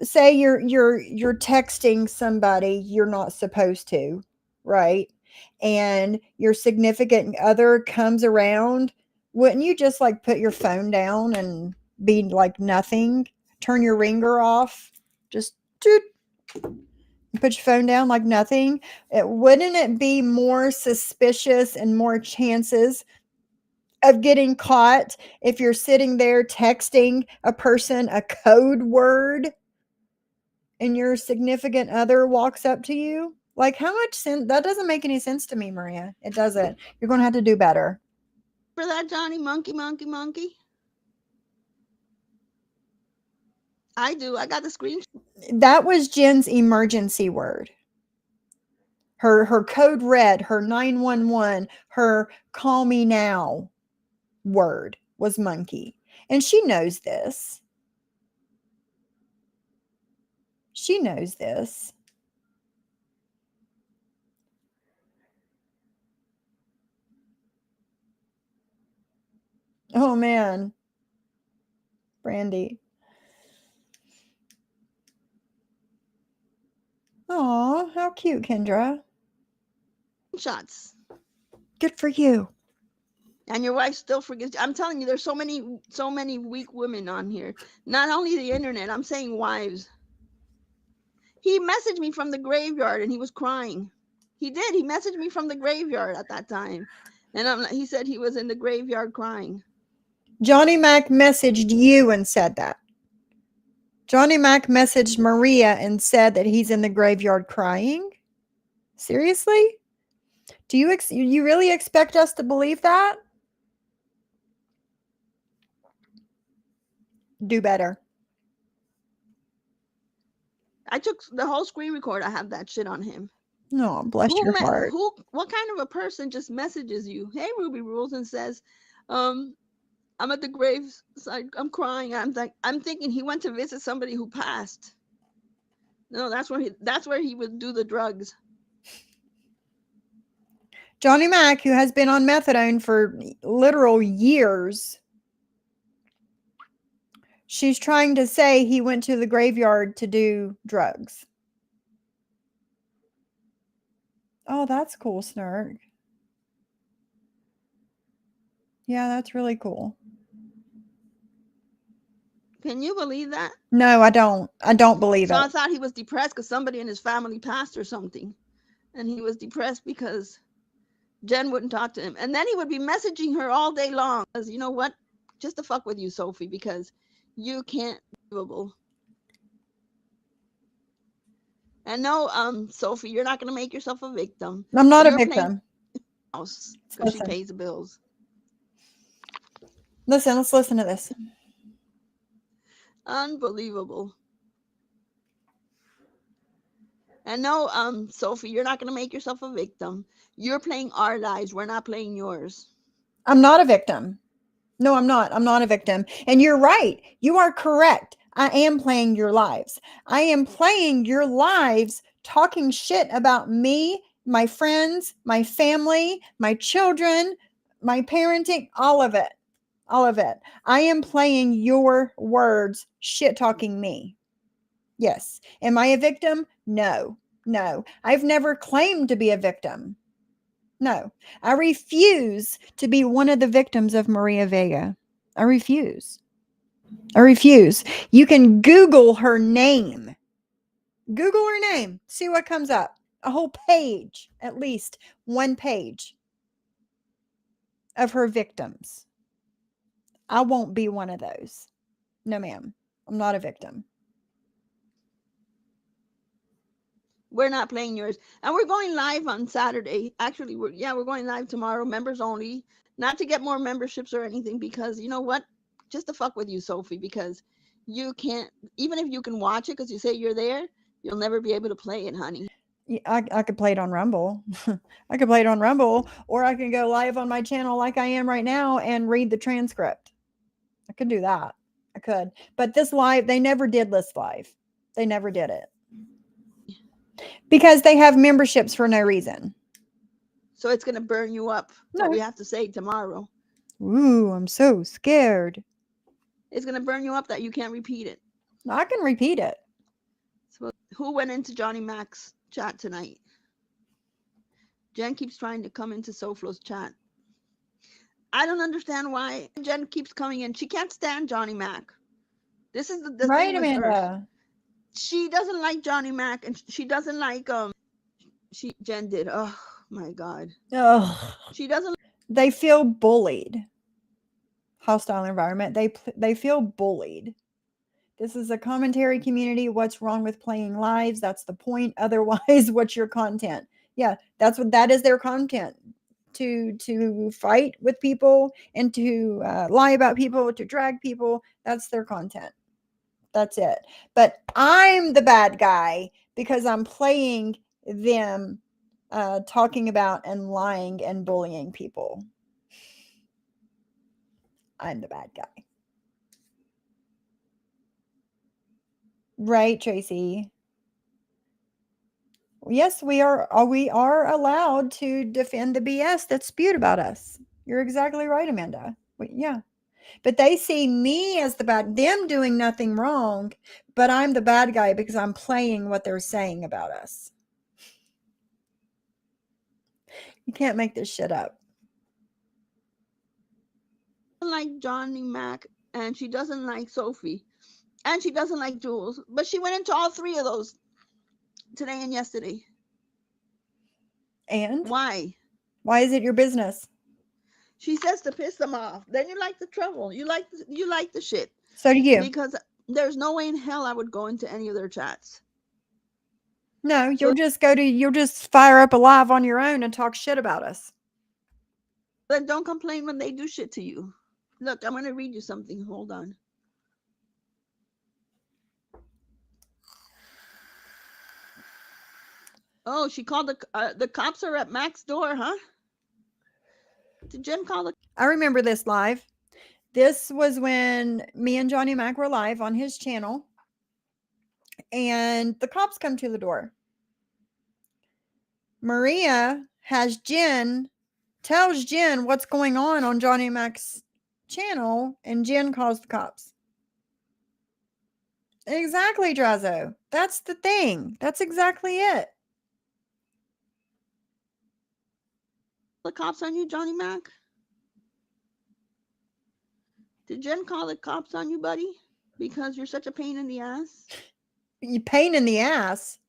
say you're texting somebody you're not supposed to, right? And your significant other comes around, wouldn't you just like put your phone down and be like nothing? Turn your ringer off, just toot, put your phone down like nothing. Wouldn't it be more suspicious and more chances of getting caught if you're sitting there texting a person a code word and your significant other walks up to you? Like, how much sense? That doesn't make any sense to me, Maria. It doesn't. You're going to have to do better. For that, Johnny? Monkey, monkey, monkey. I do. I got the screenshot. That was Jen's emergency word. Her code red, her 911, her call me now word was monkey. And she knows this. She knows this. Oh man. Brandy. Aw, how cute, Kendra. Shots. Good for you. And your wife still forgets. I'm telling you, there's so many weak women on here. Not only the internet, I'm saying wives. He messaged me from the graveyard and he was crying. He did. He messaged me from the graveyard at that time. And he said he was in the graveyard crying. Johnny Mac messaged you and said that. Johnny Mac messaged Maria and said that he's in the graveyard crying. Seriously? Do you really expect us to believe that? Do better. I took the whole screen record. I have that shit on him. Oh, bless your heart. What kind of a person just messages you, "Hey, Ruby Rules," and says, I'm at the graveside, I'm crying. I'm thinking he went to visit somebody who passed. No, that's where he would do the drugs. Johnny Mac, who has been on methadone for literal years, she's trying to say he went to the graveyard to do drugs. Oh, that's cool, Snark. Yeah, that's really cool. Can you believe that? No, I don't. I don't believe So it. I thought he was depressed because somebody in his family passed or something. And he was depressed because Jen wouldn't talk to him. And then he would be messaging her all day long. Because you know what? Just to fuck with you, Sophie, because you can't be believable. And no, Sophie, you're not gonna make yourself a victim. I'm not a You're playing victim. house because she Listen. pays the bills. Listen, let's listen to this. Unbelievable. And no, Sophie, you're not gonna make yourself a victim. You're playing our lives. We're not playing yours. I'm not a victim. No, I'm not. I'm not a victim. And you're right. You are correct. I am playing your lives. I am playing your lives talking shit about me, my friends, my family, my children, my parenting, all of it. All of it. I am playing your words, shit talking me. Yes. Am I a victim? No. No. I've never claimed to be a victim. No. I refuse to be one of the victims of Maria Vega. I refuse. I refuse. You can Google her name. Google her name. See what comes up. A whole page, at least one page of her victims. I won't be one of those. No, ma'am. I'm not a victim. We're not playing yours. And we're going live on Saturday. Actually, we're going live tomorrow, members only. Not to get more memberships or anything, because you know what? Just to fuck with you, Sophie, because you can't, even if you can watch it because you say you're there, you'll never be able to play it, honey. I could play it on Rumble. I could play it on Rumble, or I can go live on my channel like I am right now and read the transcript. I could do that. I could. But this live, they never did list live. They never did it. Because they have memberships for no reason. So it's going to burn you up, No. what we have to say tomorrow. Ooh, I'm so scared. It's going to burn you up that you can't repeat it. I can repeat it. So who went into Johnny Mac's chat tonight? Jen keeps trying to come into SoFlo's chat. I don't understand why Jen keeps coming in. She can't stand Johnny Mac. This is the Right, thing with her. Amanda? She doesn't like Johnny Mac, and she doesn't like Jen did. Oh my god. Ugh. She doesn't. They feel bullied. Hostile environment. They feel bullied. This is a commentary community. What's wrong with playing lives? That's the point. Otherwise, what's your content? Yeah, that is their content. To fight with people and to lie about people, to drag people. That's their content. That's it. But I'm the bad guy because I'm playing them talking about and lying and bullying people. I'm the bad guy. Right, Tracy? Yes, we are allowed to defend the BS that's spewed about us. You're exactly right, Amanda. Yeah. But they see me as the bad, them doing nothing wrong, but I'm the bad guy because I'm playing what they're saying about us. You can't make this shit up. like Johnny Mac, and she doesn't like Sophie, and she doesn't like Jules. But she went into all three of those today and yesterday. And Why? why is it your business? She says to piss them off. Then you like the trouble. You like the shit. So do you. Because there's no way in hell I would go into any of their chats. No, you'll just fire up a live on your own and talk shit about us. Then don't complain when they do shit to you. Look, I'm gonna read you something. Hold on. Oh, she called the cops are at Mac's door, huh? Did Jen call the? I remember this live. This was when me and Johnny Mac were live on his channel, and the cops come to the door. Maria tells Jen what's going on Johnny Mac's channel, and Jen calls the cops. Exactly, Drazo. That's the thing. That's exactly it. The cops on you, Johnny Mac? Did Jen call the cops on you, buddy? Because you're such a pain in the ass? You pain in the ass.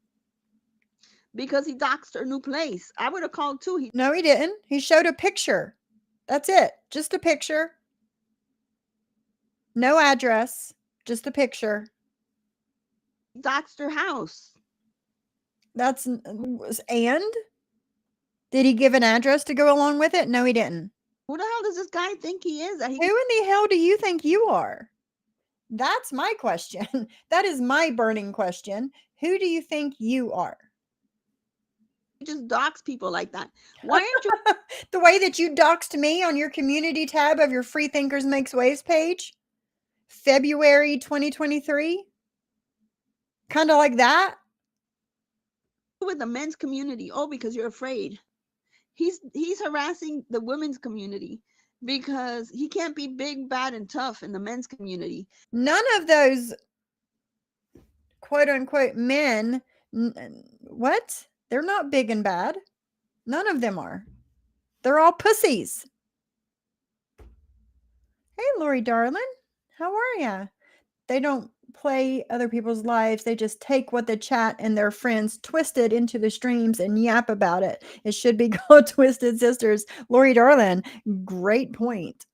Because he doxed her new place. I would have called too. He No, he didn't. He showed a picture. That's it. Just a picture. No address. Just a picture. doxed her house. That's and did he give an address to go along with it? No, he didn't. Who the hell does this guy think he is? That he Who in the hell do you think you are? That's my question. That is my burning question. Who do you think you are? just dox people like that? Why aren't you The way that you doxed me on your community tab of your Free Thinkers Makes Waves page, February 2023? Kind of like that? with the men's community? Oh, because you're afraid. He's harassing the women's community because he can't be big, bad, and tough in the men's community. None of those quote unquote men, what? They're not big and bad. None of them are. They're all pussies. Hey, Lori darling, how are ya? They don't play other people's lives. They just take what the chat and their friends twisted into the streams and yap about it. It should be called Twisted Sisters. Lori darling, great point.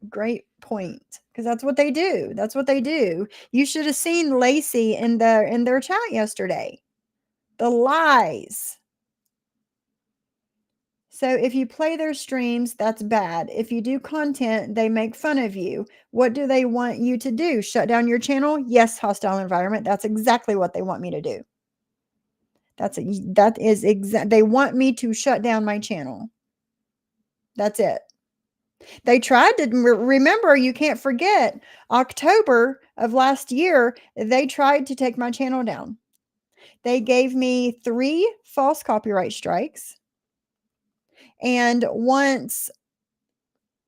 Great point. Because that's what they do. That's what they do. You should have seen Lacey in their chat yesterday. The lies. So if you play their streams, that's bad. If you do content, they make fun of you. What do they want you to do? Shut down your channel? Yes, hostile environment. That's exactly what they want me to do. They want me to shut down my channel. That's it. They tried to remember, you can't forget, October of last year, they tried to take my channel down. They gave me 3 false copyright strikes. And once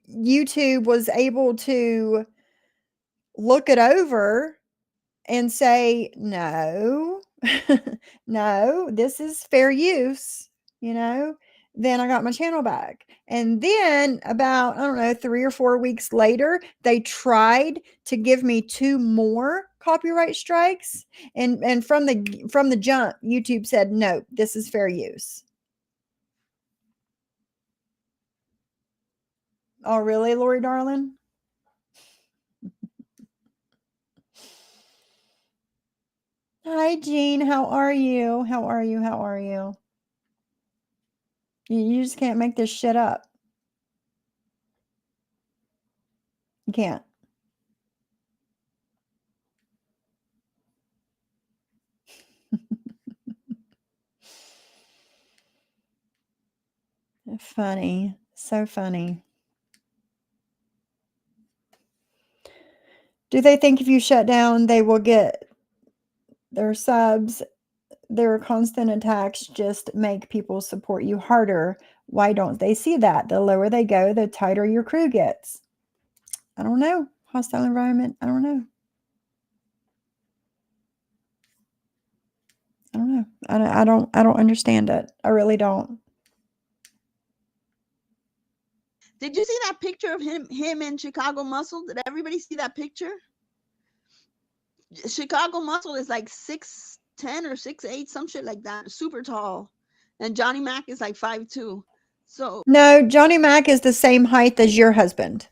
YouTube was able to look it over and say, no, no, this is fair use, then I got my channel back. And then about, I don't know, 3 or 4 weeks later, they tried to give me 2 more copyright strikes. And from the jump, YouTube said, no, this is fair use. Oh, really, Lori darling? Hi, Jean. How are you? How are you? How are you? You just can't make this shit up. You can't. Funny. So funny. Do they think if you shut down, they will get their subs? Their constant attacks just make people support you harder. Why don't they see that? The lower they go, the tighter your crew gets. I don't know. Hostile environment. I don't know. I don't know. I don't understand it. I really don't. Did you see that picture of him in Chicago Muscle? Did everybody see that picture? Chicago Muscle is like 6'10" or 6'8", some shit like that, super tall, and Johnny Mac is like 5'2". So no, Johnny Mac is the same height as your husband.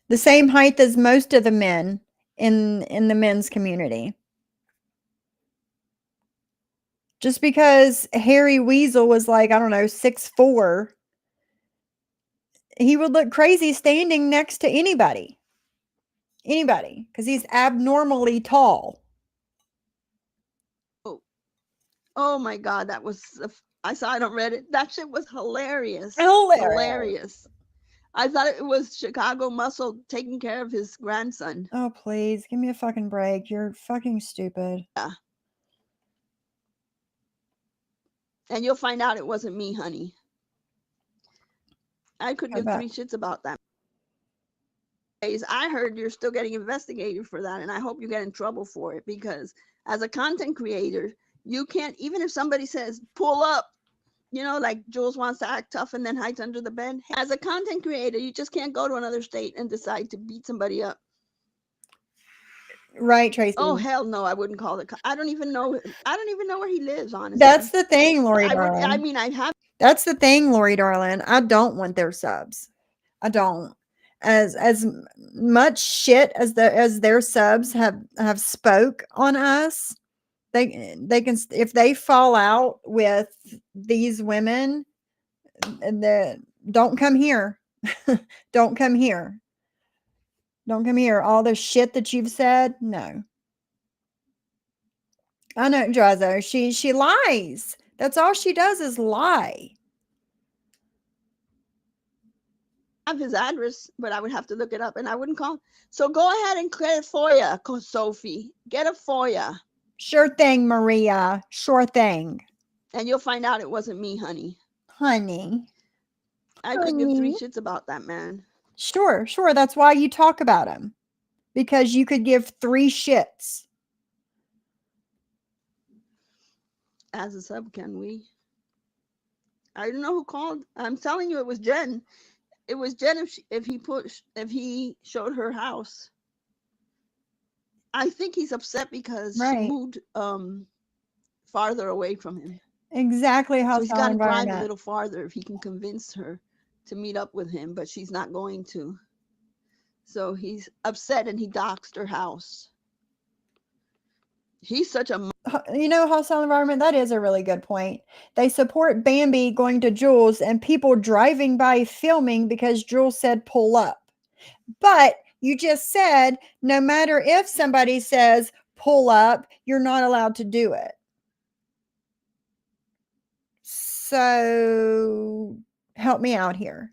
The same height as most of the men in the men's community. Just because Harry Weasel was like, I don't know, 6'4", he would look crazy standing next to anybody. Anybody, because he's abnormally tall. Oh my God, that was, I saw it on Reddit. That shit was hilarious. Hilarious. I thought it was Chicago Muscle taking care of his grandson. Oh, please, give me a fucking break. You're fucking stupid. Yeah. And you'll find out it wasn't me, honey. I could give 3 shits about that. I heard you're still getting investigated for that, and I hope you get in trouble for it, because as a content creator, you can't, even if somebody says pull up, You know, like Jules wants to act tough and then hides under the bed. As a content creator, you just can't go to another state and decide to beat somebody up. Right, Oh Tracy. hell no, I wouldn't call it. I don't even know. I don't even know where he lives. That's Honestly, the thing, Lori I would. I darling. mean, I have. That's the thing, Lori darling. I don't want their subs. I don't. As much shit as their subs have spoke on us, they can, if they fall out with these women, the don't come here. Don't come here. Don't come here. All the shit that you've said, no. I know, Drazo. She lies. That's all she does is lie. Have his address, but I would have to look it up, and I wouldn't call. So go ahead and get a FOIA, Sophie. Get a FOIA, Sure thing, Maria. Sure thing. and you'll find out it wasn't me, honey. Honey. I could give three Honey. shits about that man. Sure, sure. That's why you talk about him. Because you could give 3 shits. As a sub, can we? I don't know who called. I'm telling you, it was Jen. It was Jen. If he showed her house, I think he's upset because she Right. moved farther away from him. Exactly, So he's hostile got to drive a environment. little farther if he can convince her to meet up with him, but she's not going to. So he's upset and he doxed her house. He's such a You know, hostile environment, that is a really good point. They support Bambi going to Jules and people driving by filming because Jules said pull up. But you just said no matter if somebody says pull up, you're not allowed to do it. So help me out here.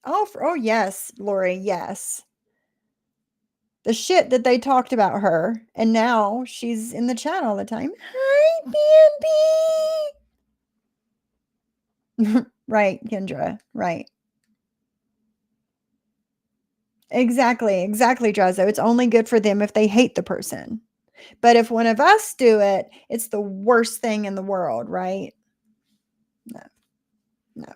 Oh yes, Lori, yes. The shit that they talked about her, and now she's in the chat all the time. Hi, Bambi. Right, Kendra. Right. Exactly, Drazo. It's only good for them if they hate the person. But if one of us do it, it's the worst thing in the world, right? No, no.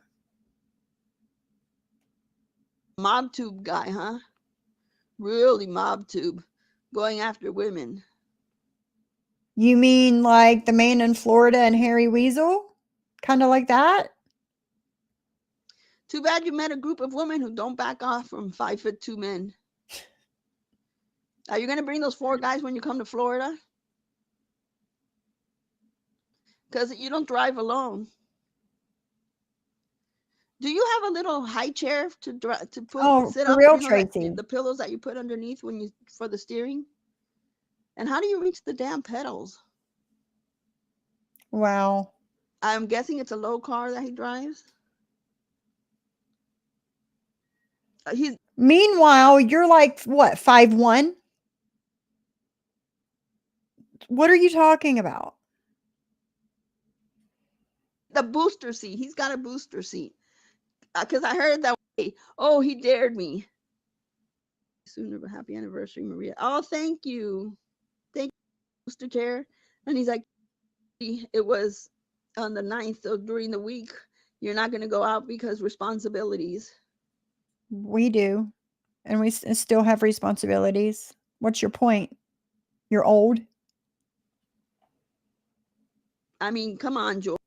mob tube guy, huh? Really mob tube, going after women. You mean like the man in Florida and Harry Weasel? Kind of like that? Too bad you met a group of women who don't back off from 5'2" men. Are you going to bring those 4 guys when you come to Florida? Because you don't drive alone. Do you have a little high chair to Oh, sit for up? real, You know that Tracy. the pillows that you put underneath when you for the steering. And how do you reach the damn pedals? Wow. I'm guessing it's a low car that he drives. He's Meanwhile, you're like what, 5'1"? What are you talking about? the booster seat. He's got a booster seat. Because I heard that. Oh, he dared me. Sooner, but happy anniversary, Maria. Oh, thank you. Thank you, booster chair. And he's like, it was on the 9th, so during the week, you're not going to go out because responsibilities. We do. And we still have responsibilities. What's your point? You're old. I mean, come on, George.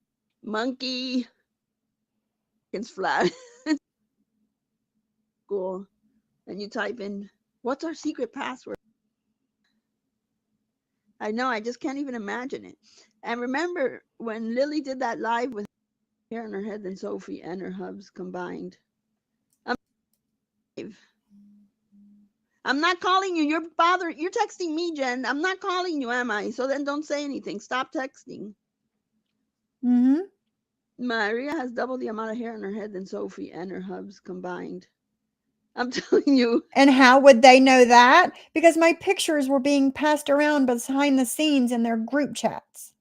Monkey. It's flat. Cool. And you type in, what's our secret password? I know, I just can't even imagine it. And remember when Lily did that live with hair on her head than Sophie and her hubs combined? I'm not calling you. You're texting me, Jen. I'm not calling you, am I? So then don't say anything. Stop texting. Mm-hmm. Maria has double the amount of hair on her head than Sophie and her hubs combined. I'm telling you. And how would they know that? Because my pictures were being passed around behind the scenes in their group chats.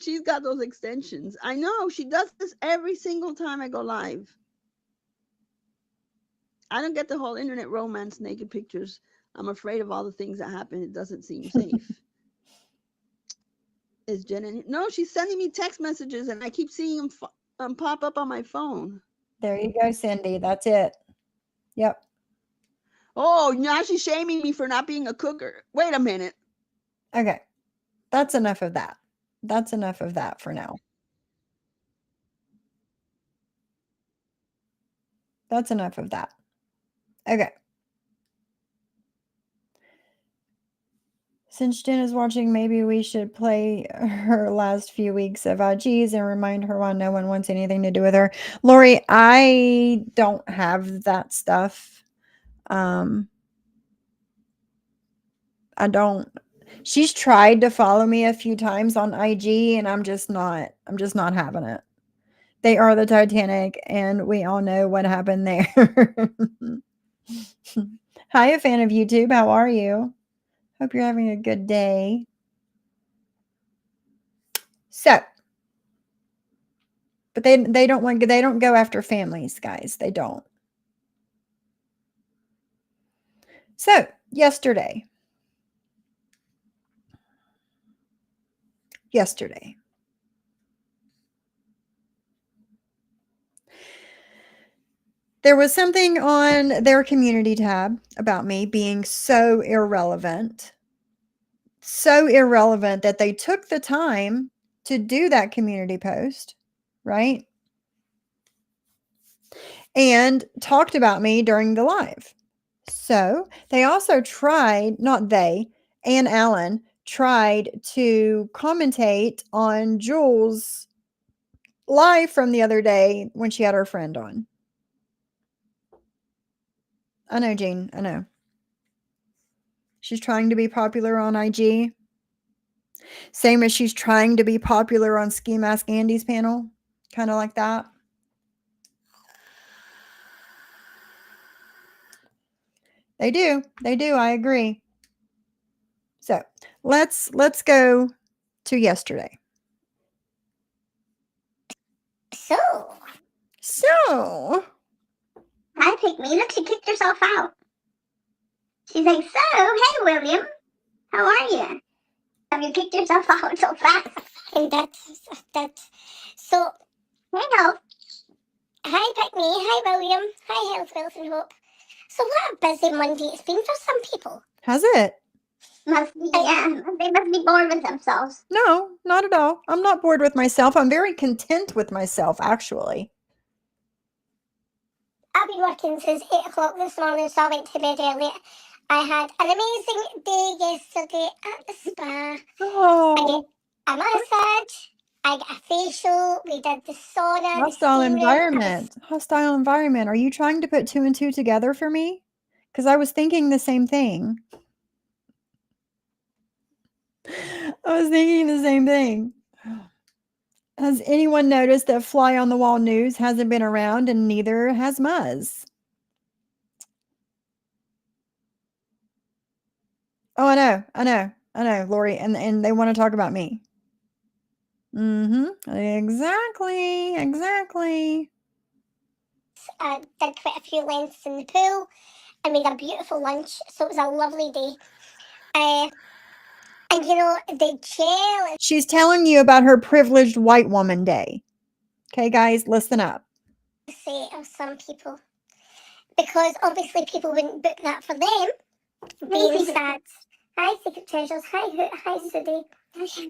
She's got those extensions. I know. She does this every single time I go live. I don't get the whole internet romance naked pictures I'm afraid of all the things that happen. It doesn't seem safe. Is Jen No, she's sending me text messages and I keep seeing them pop up on my phone. There you go, Cindy. That's it. Yep. Oh, now she's shaming me for not being a cooker. Wait a minute. Okay. That's enough of that. That's enough of that for now. That's enough of that. Okay. Since Jen is watching, maybe we should play her last few weeks of IGs and remind her why no one wants anything to do with her. Lori, I don't have that stuff. I don't. She's tried to follow me a few times on IG and I'm just not having it. They are the Titanic and we all know what happened there. Hi, a fan of YouTube. How are you? Hope you're having a good day. So, but they don't go after families, guys. They don't. So, yesterday. There was something on their community tab about me being so irrelevant. So irrelevant that they took the time to do that community post, right? And talked about me during the live. So they also tried, not they, Ann Allen tried to commentate on Jules' live from the other day when she had her friend on. I know, Jean. I know. She's trying to be popular on IG. Same as she's trying to be popular on Ski Mask Andy's panel. Kind of like that. They do. I agree. So let's go to yesterday. So Hi, Pick Me. Look, she kicked herself out. She's like, so, hey, William. How are you? Have you kicked yourself out so fast? And that's so. Hello. Hi, Pick Me. Hi, William. Hi, Health, Wealth, and Hope. So what a busy Monday it's been for some people. has it? Must be, yeah. They must be bored with themselves. No, not at all. I'm not bored with myself. I'm very content with myself, actually. I've been working since 8 o'clock this morning, so I went to bed early. I had an amazing day yesterday at the spa. Oh, I did a massage. I got a facial. We did the sauna, hostile the steam room. environment. Hostile environment. Are you trying to put 2 and 2 together for me? Because I was thinking the same thing. Has anyone noticed that Fly on the Wall News hasn't been around and neither has Muzz? Oh, I know, Lori, and they want to talk about me. Exactly. Did quite a few lengths in the pool and made a beautiful lunch, so it was a lovely day. And you know, the gel. She's telling you about her privileged white woman day. Okay, guys, listen up. Say of some people, because obviously people wouldn't book that for them. Being sad. Hi, Secret Treasures. Hi, Sudie.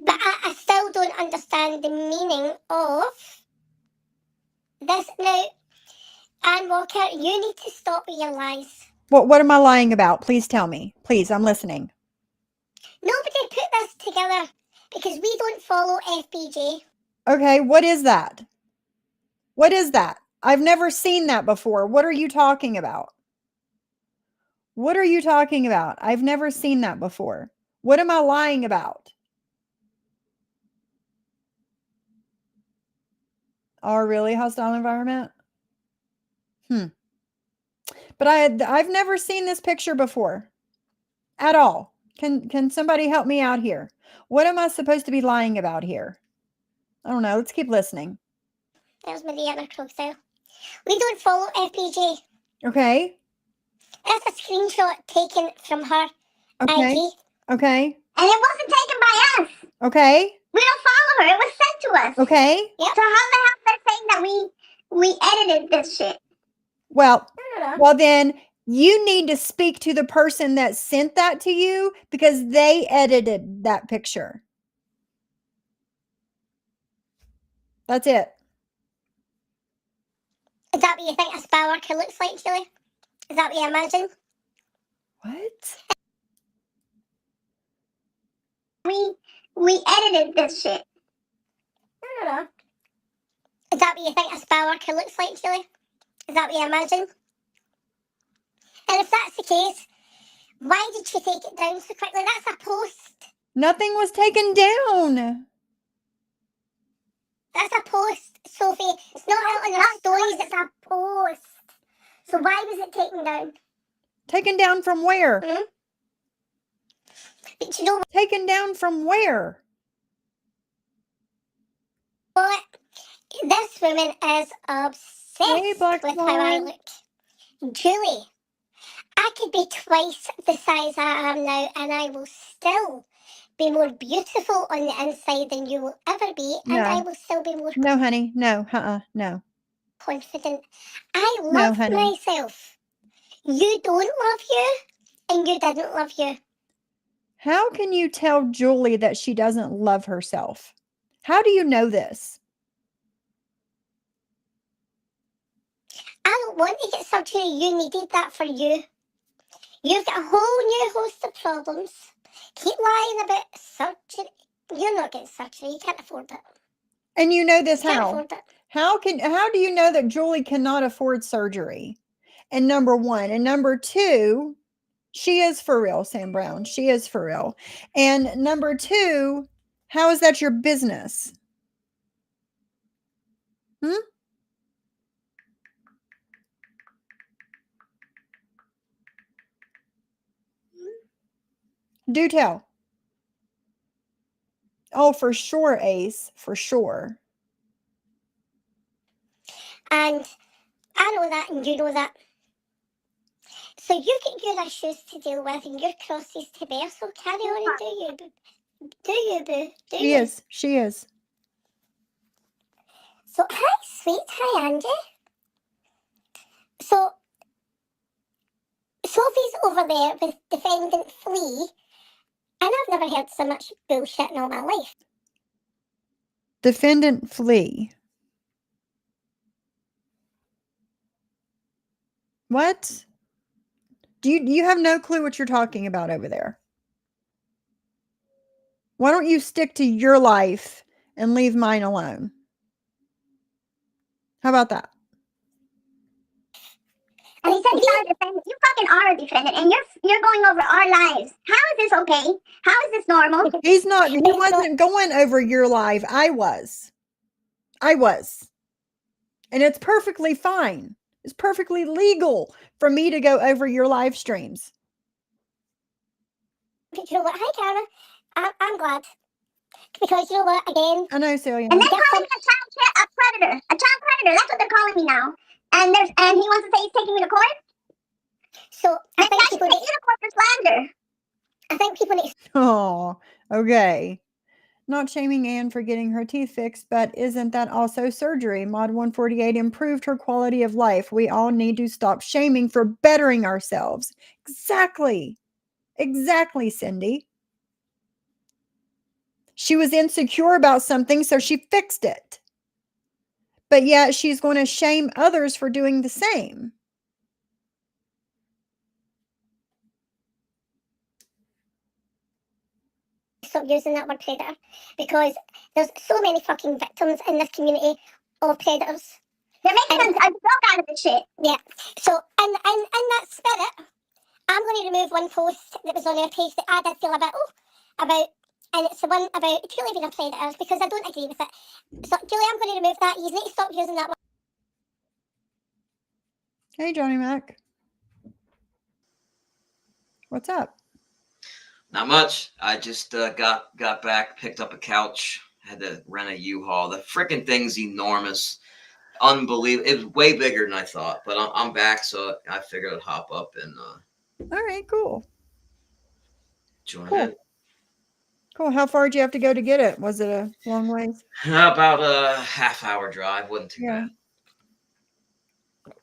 But I still don't understand the meaning of this. Now, Anne Walker, you need to stop with your lies. What am I lying about? Please tell me. Please, I'm listening. Nobody put this together because we don't follow FBJ. Okay, what is that? What is that? I've never seen that before. What are you talking about? I've never seen that before. What am I lying about? Oh, really? Hostile environment? But I've never seen this picture before. At all. Can somebody help me out here? What am I supposed to be lying about here? I don't know. Let's keep listening. There's Mariana Crowthell. We don't follow FBJ. Okay. That's a screenshot taken from her Okay. IG. Okay. And it wasn't taken by us. Okay. We don't follow her. It was sent to us. Okay. Yep. So how the hell they're saying that we edited this shit? Well, I don't know. well then you need to speak to the person that sent that to you because they edited that picture. That's it. Is that what you think a spa worker looks like, Julie? Is that what you imagine? What? We edited this shit. I don't know. Is that what you think a spa worker looks like, Julie? Is that what you imagine? And if that's the case, why did she take it down so quickly? That's a post. Nothing was taken down. That's a post, Sophie. It's not out on your stories, it's a post. So why was it taken down? Taken down from where? But you know Taken down from where? what? This woman is obsessed Hey, Black with how I Swan. look. Julie, I could be twice the size I am now and I will still be more beautiful on the inside than you will ever be, and No. I will still be more No, honey. No. No. confident. I No, love honey. myself. You don't love you, and you didn't love you. How can you tell Julie that she doesn't love herself? How do you know this? I don't want to get surgery. You needed that for you. You've got a whole new host of problems. Keep lying about surgery. You're not getting surgery. You can't afford it. And you know this You can't how? afford it. How do you know that Julie cannot afford surgery? And number one. And number two, she is for real, Sam Brown. She is for real. And number two, how is that your business? Do tell. Oh, for sure, Ace. For sure. And I know that, and you know that. So you get your issues to deal with and your crosses to bear. So carry on and do you, boo. Do you, boo? Do She you? is. She is. So hi, sweet. Hi, Angie. So Sophie's over there with defendant Flea, and I've never heard so much bullshit in all my life. Defendant Flea. What? Do you have no clue what you're talking about over there? Why don't you stick to your life and leave mine alone? How about that? And he said he's not a defendant. You fucking are a defendant, and you're going over our lives. How is this okay? How is this normal? He wasn't going over your life. I was. And it's perfectly fine. It's perfectly legal for me to go over your live streams. But you know what? Hi, Kara. I'm glad. Because you know what? Again, I know, Celia. And they're calling me a predator. A child predator. That's what they're calling me now. And he wants to say he's taking me to court. so I Maybe I think should people take you to court for slander. I think people need Oh, okay. Not shaming Anne for getting her teeth fixed, but isn't that also surgery? Mod 148 improved her quality of life. We all need to stop shaming for bettering ourselves. Exactly. Exactly, Cindy. She was insecure about something, so she fixed it. But yet she's going to shame others for doing the same. stop using that word predator because there's so many fucking victims in this community of predators. They're making a joke out of this shit. Yeah. So in that spirit, I'm going to remove one post that was on our page that I did feel about, and it's the one about Julie being a predator because I don't agree with it. So Julie, I'm going to remove that. You need to stop using that one. Hey, Johnny Mac. What's up? Not much. I just got back, picked up a couch, had to rent a U-Haul. The freaking thing's enormous. unbelievable. It was way bigger than I thought, but I'm back, so I figured I'd hop up and All right, cool. join Cool. Cool. How far did you have to go to get it? Was it a long ways? in. About a half-hour drive. Wasn't too Yeah. bad.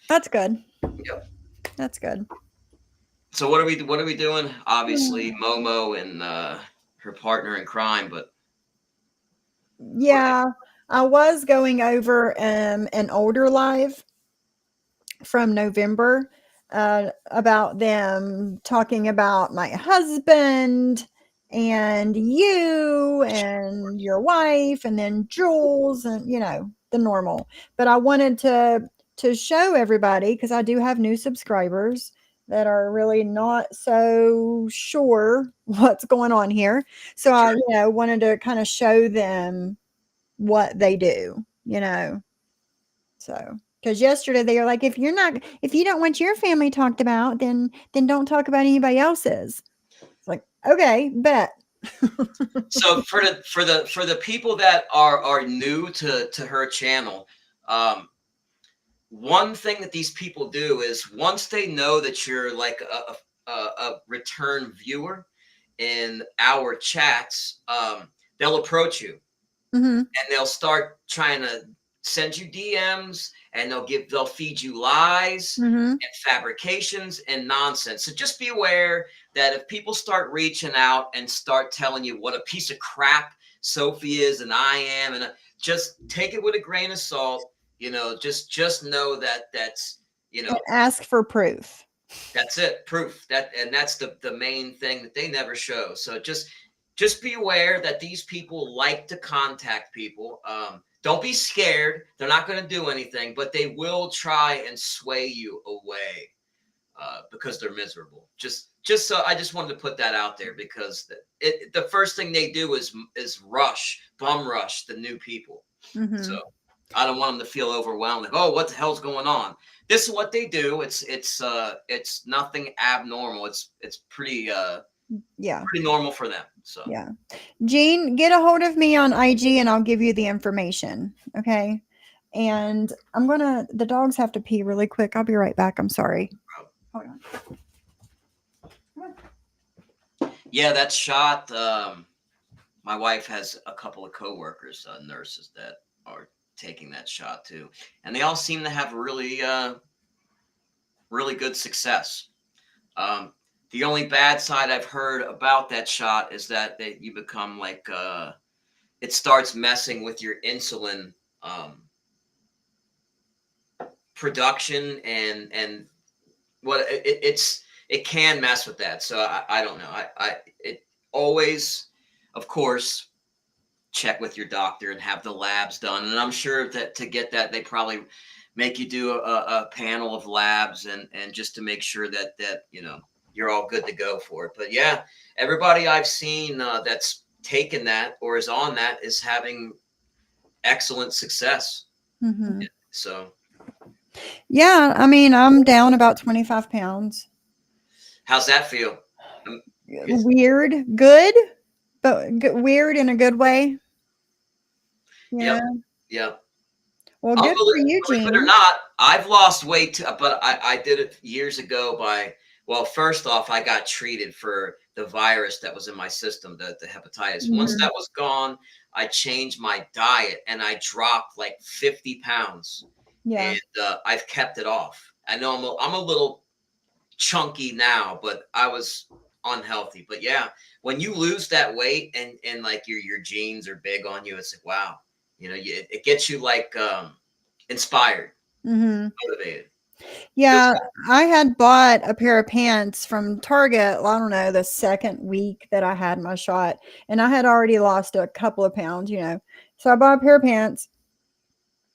That's good. Yep. That's good. So what are we doing? Obviously, Momo and her partner in crime, but Yeah, I was going over an older live from November about them talking about my husband and you and your wife and then Jules and the normal. But I wanted to show everybody because I do have new subscribers that are really not so sure what's going on here. So I wanted to kind of show them what they do, So because yesterday they were like, if you don't want your family talked about, then don't talk about anybody else's. It's like, okay, bet. so for the people that are new to her channel, one thing that these people do is once they know that you're like a return viewer in our chats, they'll approach you and they'll start trying to send you DMs, and they'll feed you lies and fabrications and nonsense. So just be aware that if people start reaching out and start telling you what a piece of crap Sophie is and I am, and just take it with a grain of salt. Just know that's And ask for proof. That's it, proof. That's the main thing that they never show. So just be aware that these people like to contact people. Don't be scared. They're not going to do anything, but they will try and sway you away because they're miserable. Just so I just wanted to put that out there, because the first thing they do is bum rush the new people. So I don't want them to feel overwhelmed. Like, oh, what the hell's going on? This is what they do. It's nothing abnormal. It's pretty pretty normal for them. So yeah, Jean, get a hold of me on IG and I'll give you the information. Okay. And the dogs have to pee really quick. I'll be right back. I'm sorry. Hold on. Yeah, that shot. My wife has a couple of coworkers, nurses that are taking that shot too, and they all seem to have really good success. The only bad side I've heard about that shot is that you become like it starts messing with your insulin production and what it can mess with that. So I don't know. It always, of course, check with your doctor and have the labs done. And I'm sure that to get that, they probably make you do a panel of labs and just to make sure that you're all good to go for it. But yeah, everybody I've seen that's taken that or is on that is having excellent success. So yeah, I mean, I'm down about 25 pounds. How's that feel? Weird, good, but weird in a good way. Yeah. Yep. Well, good for you, Believe it or Jean. not, I've lost weight, but I did it years ago first off, I got treated for the virus that was in my system, the hepatitis. Once that was gone, I changed my diet and I dropped like 50 pounds. Yeah. And I've kept it off. I know I'm a little chunky now, but I was unhealthy. But yeah, when you lose that weight and like your genes are big on you, it's like, wow, it gets you like inspired, motivated. Yeah, I had bought a pair of pants from Target, I don't know, the second week that I had my shot, and I had already lost a couple of pounds, So I bought a pair of pants.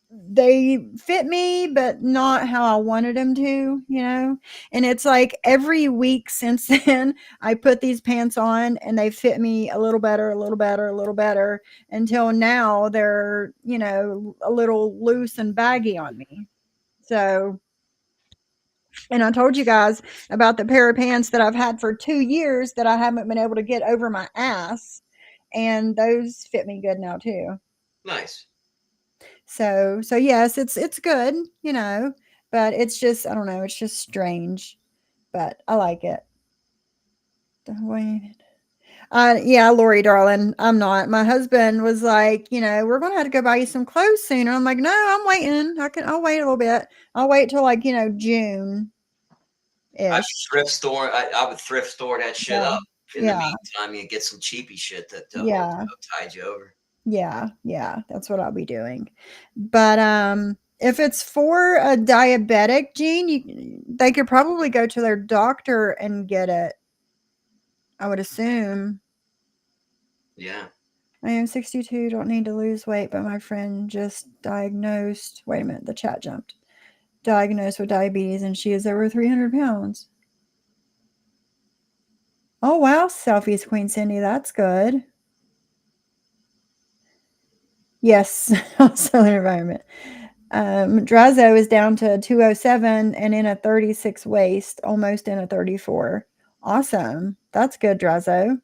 They fit me, but not how I wanted them to, And it's like every week since then, I put these pants on and they fit me a little better, a little better, a little better, until now they're, a little loose and baggy on me. So, and I told you guys about the pair of pants that I've had for 2 years that I haven't been able to get over my ass. And those fit me good now too. Nice. So yes, it's good, you know, but it's just, I don't know, it's just strange, but I like it. Wait. Yeah, Lori, darling, I'm not. My husband was like, you know, we're gonna have to go buy you some clothes soon. And I'm like, no, I'm waiting. I'll wait a little bit. I'll wait till like, you know, June I ish. thrift store. I would thrift store that shit Yeah. up. In the Yeah. meantime, you get some cheapy shit to hold Yeah. tide you over. Yeah. Yeah. That's what I'll be doing. But if it's for a diabetic gene, they could probably go to their doctor and get it. I would assume. Yeah. I am 62, don't need to lose weight, but my friend just diagnosed. Wait a minute, the chat jumped. Diagnosed with diabetes, and she is over 300 pounds. Oh, wow, selfies, Queen Cindy. That's good. Yes, also an environment. Drazo is down to 207 and in a 36 waist, almost in a 34. Awesome. That's good, Drazo.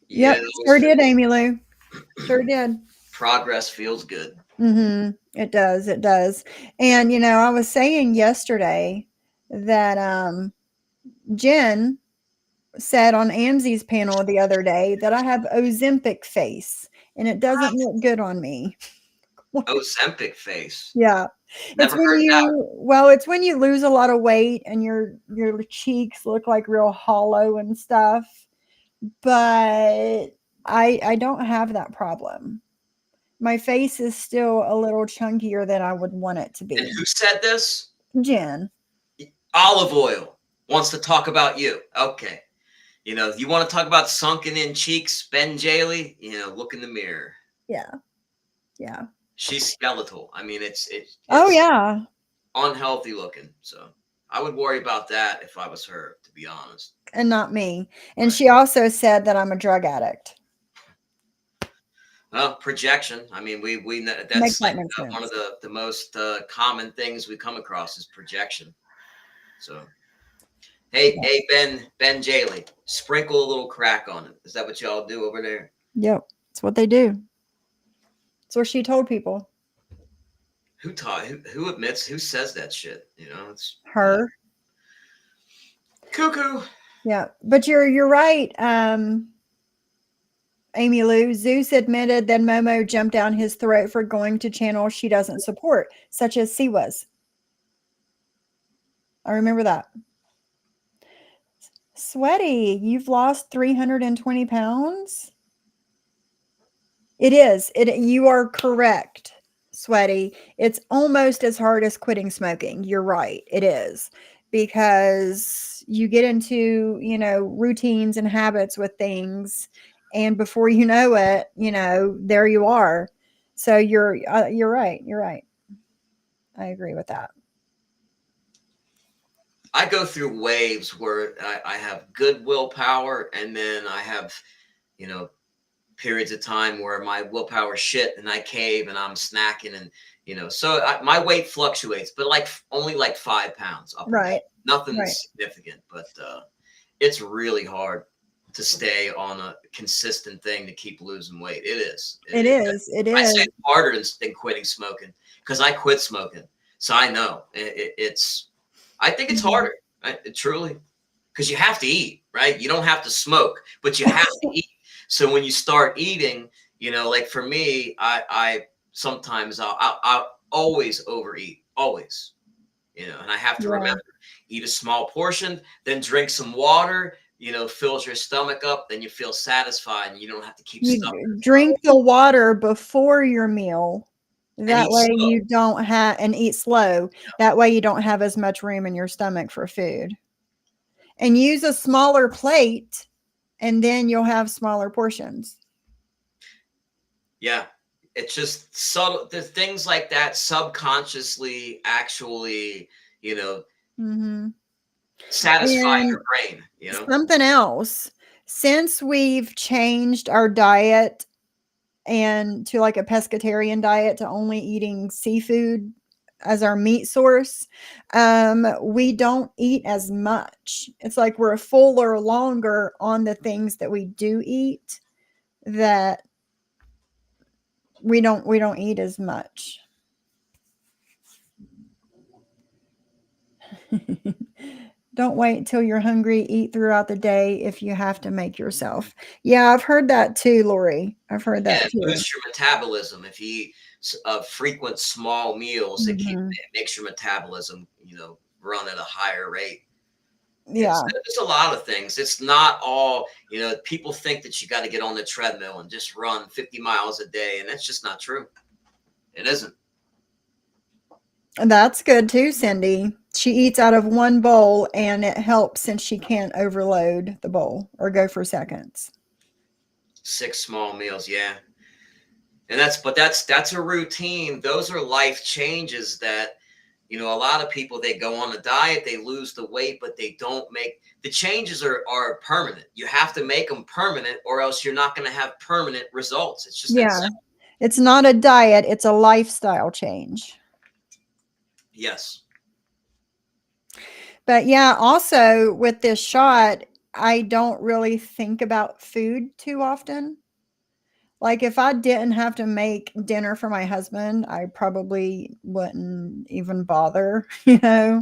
Yeah. Yep, sure did, Amy Lou. Sure did. Progress feels good. It does. It does. And you know, I was saying yesterday that Jen said on Amzi's panel the other day that I have Ozempic face and it doesn't look good on me. Ozempic face. Yeah. It's Never when heard that. it's when you lose a lot of weight and your cheeks look like real hollow and stuff. But I don't have that problem. My face is still a little chunkier than I would want it to And be. who said this? Jen. Olive Oil wants to talk about you. Okay. You know, you want to talk about sunken in cheeks, Ben Jaley, you know, look in the mirror. Yeah. Yeah. She's skeletal. I mean, it's Oh yeah. unhealthy looking. So I would worry about that if I was her, to be honest. And not me. And she also said that I'm a drug addict. Well, projection. I mean, we Makes that's like that make one sense. of the most common things we come across is projection. So, hey, Ben Jaley, sprinkle a little crack on it. Is that what y'all do over there? Yep. That's what they do. That's what she told people. Who taught? Who admits? Who says that shit? You know, it's Her. Cuckoo. Yeah. But you're right. Amy Lou, Zeus admitted that Momo jumped down his throat for going to channels she doesn't support, such as Siwa's. I remember that. Sweaty, you've lost 320 pounds? It is. You are correct, Sweaty. It's almost as hard as quitting smoking. You're right. It is. Because you get into, you know, routines and habits with things, and before you know it, you know, there you are. So you're right. You're right. I agree with that. I go through waves where I have good willpower, and then I have, you know, periods of time where my willpower shit and I cave and I'm snacking, and you know, so my weight fluctuates, but like only like 5 pounds up and down. Right. Nothing Right. significant, but it's really hard to stay on a consistent thing to keep losing weight. It is. It is. It I say is. it's harder than quitting smoking because I quit smoking, so I know it's. I think it's harder, right? Truly, because you have to eat, right? You don't have to smoke, but you have to eat. So when you start eating, you know, like for me, I sometimes I'll always overeat, always, you know, and I have to Yeah. remember, eat a small portion, then drink some water, you know, fills your stomach up, then you feel satisfied and you don't have to keep stuffing. You drink the water before your meal. That eat way slow. you don't have, and eat slow. That way you don't have as much room in your stomach for food. And use a smaller plate, and then you'll have smaller portions. Yeah. It's just subtle. The things like that subconsciously actually, you know, satisfy And your brain, you know? something else, since we've changed our diet and to like a pescatarian diet to only eating seafood as our meat source, we don't eat as much. It's like we're fuller longer on the things that we do eat, that we don't eat as much. Don't wait till you're hungry. Eat throughout the day if you have to make yourself. Yeah, I've heard that too, Lori. I've heard Yeah, that it too. boosts your metabolism. If you eat frequent small meals, it makes your metabolism, run at a higher rate. Yeah. There's a lot of things. It's not all, people think that you got to get on the treadmill and just run 50 miles a day, and that's just not true. It isn't. That's good too, Cindy. She eats out of one bowl and it helps since she can't overload the bowl or go for seconds. 6 small meals, yeah. And that's a routine. Those are life changes that, a lot of people, they go on a diet, they lose the weight, but they don't make the changes are permanent. You have to make them permanent or else you're not going to have permanent results. It's just that simple. It's not a diet, it's a lifestyle change. Yes. But yeah, also with this shot, I don't really think about food too often. Like if I didn't have to make dinner for my husband, I probably wouldn't even bother, But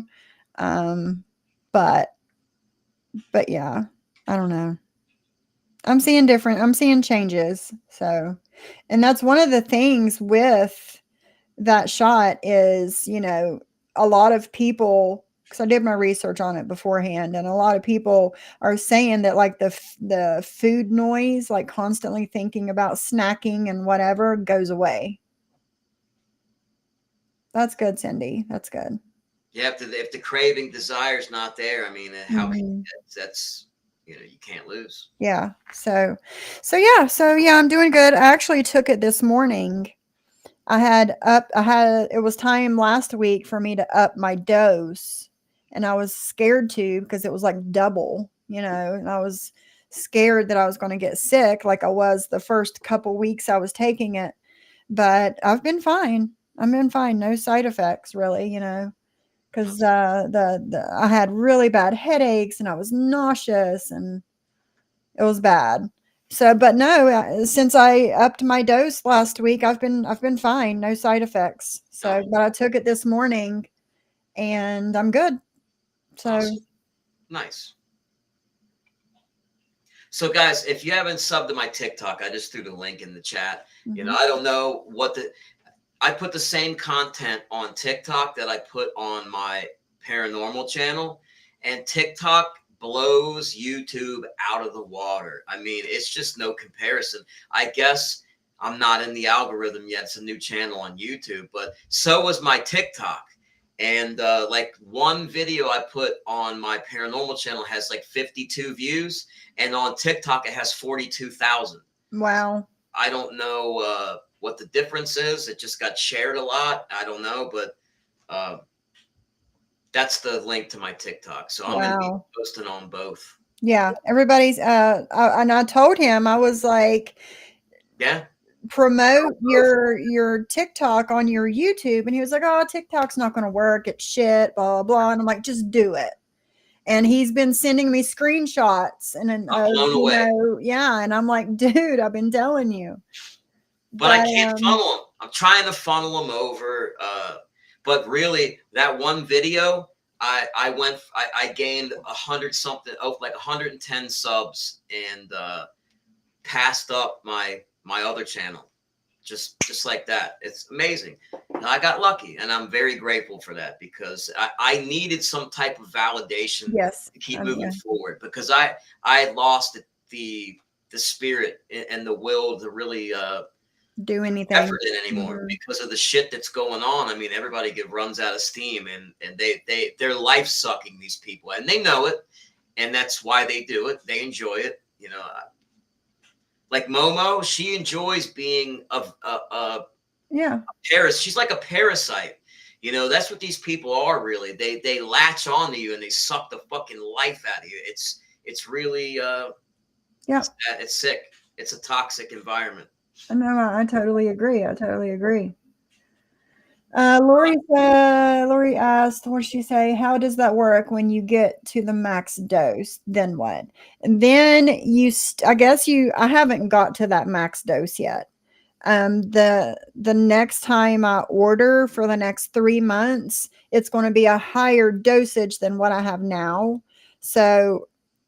yeah, I don't know. I'm seeing changes. So, and that's one of the things with that shot is, a lot of people, because I did my research on it beforehand, and a lot of people are saying that like the food noise, like constantly thinking about snacking and whatever, goes away. That's good, Cindy. That's good. Yeah, if the craving desire's not there, I mean, how that's you can't lose. Yeah. So yeah, I'm doing good. I actually took it this morning. It was time last week for me to up my dose, and I was scared to because it was like double, and I was scared that I was going to get sick like I was the first couple weeks I was taking it. But I've been fine. I've been fine. No side effects really, because I had really bad headaches and I was nauseous and it was bad. So, but no, since I upped my dose last week, I've been fine, no side effects. So, but I took it this morning, and I'm good. So awesome. Nice. So, guys, if you haven't subbed to my TikTok, I just threw the link in the chat. I don't know I put the same content on TikTok that I put on my paranormal channel, and TikTok blows YouTube out of the water. I mean, it's just no comparison. I guess I'm not in the algorithm yet. It's a new channel on YouTube, but so was my TikTok. And like one video I put on my paranormal channel has like 52 views, and on TikTok it has 42,000. wow. I don't know what the difference is. It just got shared a lot. I don't know, but that's the link to my TikTok. So I'm going to be posting on both. Yeah, everybody's and I told him, I was like, yeah, promote your TikTok on your YouTube, and he was like, oh, TikTok's not going to work, it's shit, blah blah. And I'm like, just do it. And he's been sending me screenshots, and then blown away. Yeah, and I'm like, dude, I've been telling you. But I can't funnel them. I'm trying to funnel them over. But really, that one video, I gained 100 something, like 110 subs, and passed up my other channel, just like that. It's amazing. And I got lucky, and I'm very grateful for that, because I needed some type of validation to keep moving forward, because I lost the spirit and the will to really do anything effort in anymore because of the shit that's going on. I mean, everybody runs out of steam, and they're life sucking, these people, and they know it, and that's why they do it. They enjoy it, like Momo, she enjoys being she's like a parasite. That's what these people are, really. They latch on to you and they suck the fucking life out of you. It's really it's sick. It's a toxic environment. No, I totally agree. Lori asked, what did she say? How does that work when you get to the max dose? Then what? And then I haven't got to that max dose yet. The next time I order for the next 3 months, it's going to be a higher dosage than what I have now. So,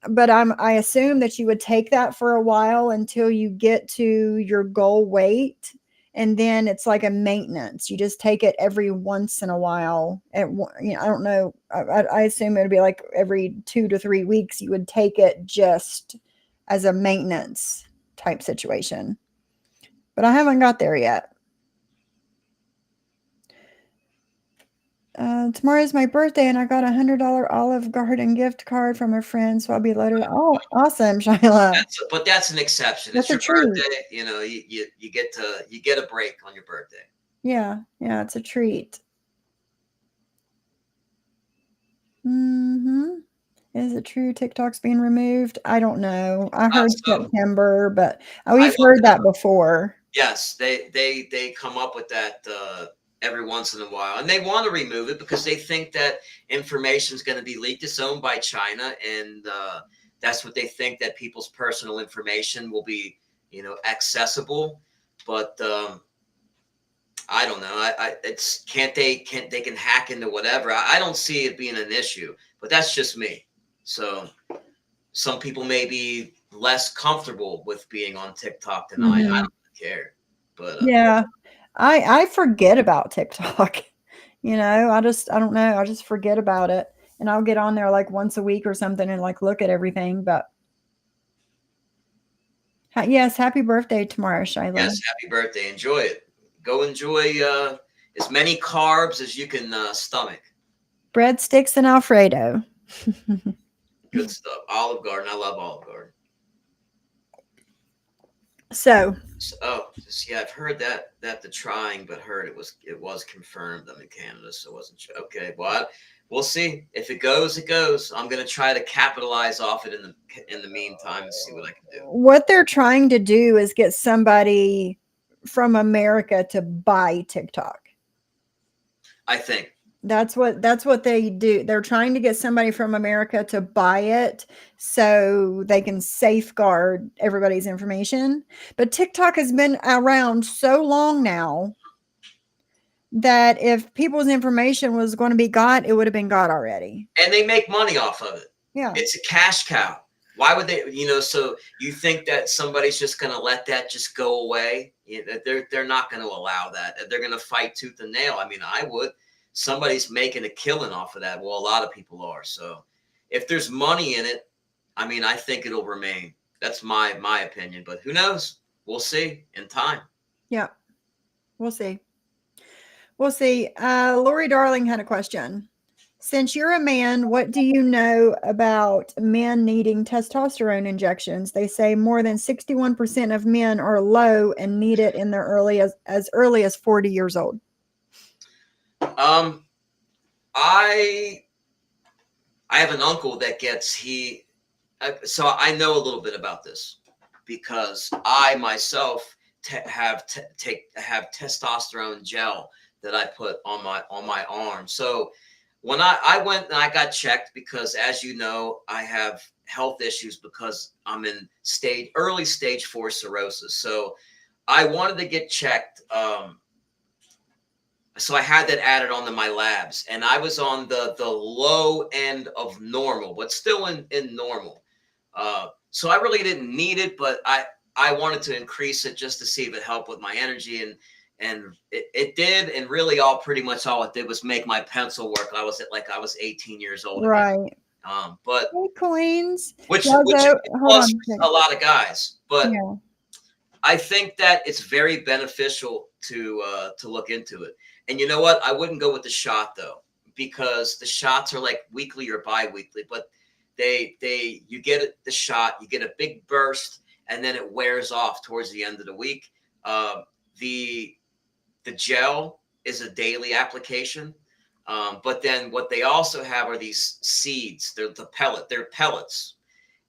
but I assume that you would take that for a while until you get to your goal weight, and then it's like a maintenance. You just take it every once in a while. I don't know. I assume it would be like every 2 to 3 weeks you would take it just as a maintenance type situation. But I haven't got there yet. Tomorrow's my birthday, and I got $100 Olive Garden gift card from a friend, so I'll be loaded. Oh, awesome, Shyla. But that's an exception. That's It's a your treat. birthday. You get a break on your birthday. Yeah, it's a treat. Is it true TikTok's being removed? I don't know. I heard September, but we've heard that before. Yes, they come up with that every once in a while, and they want to remove it because they think that information is going to be leaked. It's owned by China, and that's what they think, that people's personal information will be, accessible. But I don't know. It's they can hack into whatever. I don't see it being an issue, but that's just me. So some people may be less comfortable with being on TikTok than I don't care. But yeah, I forget about TikTok. I don't know. I just forget about it, and I'll get on there like once a week or something and like look at everything. But yes, happy birthday tomorrow, Shyla. Yes, happy birthday. Enjoy it. Go enjoy as many carbs as you can stomach. Breadsticks and Alfredo. Good stuff. Olive Garden. I love Olive Garden. So, yeah, I've heard that the trying, but heard it was confirmed. I'm in Canada, so I wasn't sure. Okay, well, we'll see. If it goes, it goes. I'm gonna try to capitalize off it in the meantime and see what I can do. What they're trying to do is get somebody from America to buy TikTok. I think that's what they do. They're trying to get somebody from America to buy it so they can safeguard everybody's information. But TikTok has been around so long now that if people's information was going to be got, it would have been got already. And they make money off of it. Yeah. It's a cash cow. Why would they, so you think that somebody's just going to let that just go away? They're not going to allow that. They're going to fight tooth and nail. I mean, I would. Somebody's making a killing off of that. Well, a lot of people are. So if there's money in it, I mean, I think it'll remain. That's my opinion. But who knows? We'll see in time. Yeah. We'll see. We'll see. Lori Darling had a question. Since you're a man, what do you know about men needing testosterone injections? They say more than 61% of men are low and need it in their as early as 40 years old. I have an uncle that so I know a little bit about this because I myself have testosterone gel that I put on my arm. So when I went and I got checked, because as you know, I have health issues because I'm in early stage 4 cirrhosis. So I wanted to get checked. So I had that added onto my labs, and I was on the low end of normal, but still in normal. So I really didn't need it, but I wanted to increase it just to see if it helped with my energy, and it did. And really pretty much all it did was make my pencil work. I was 18 years old. Right. Again. But hey, Queens. Which hold plus on. a lot of guys, but yeah. I think that it's very beneficial to look into it. And you know what? I wouldn't go with the shot though, because the shots are like weekly or bi-weekly, but you get the shot, you get a big burst, and then it wears off towards the end of the week. The gel is a daily application. But then what they also have are these seeds. They're they're pellets,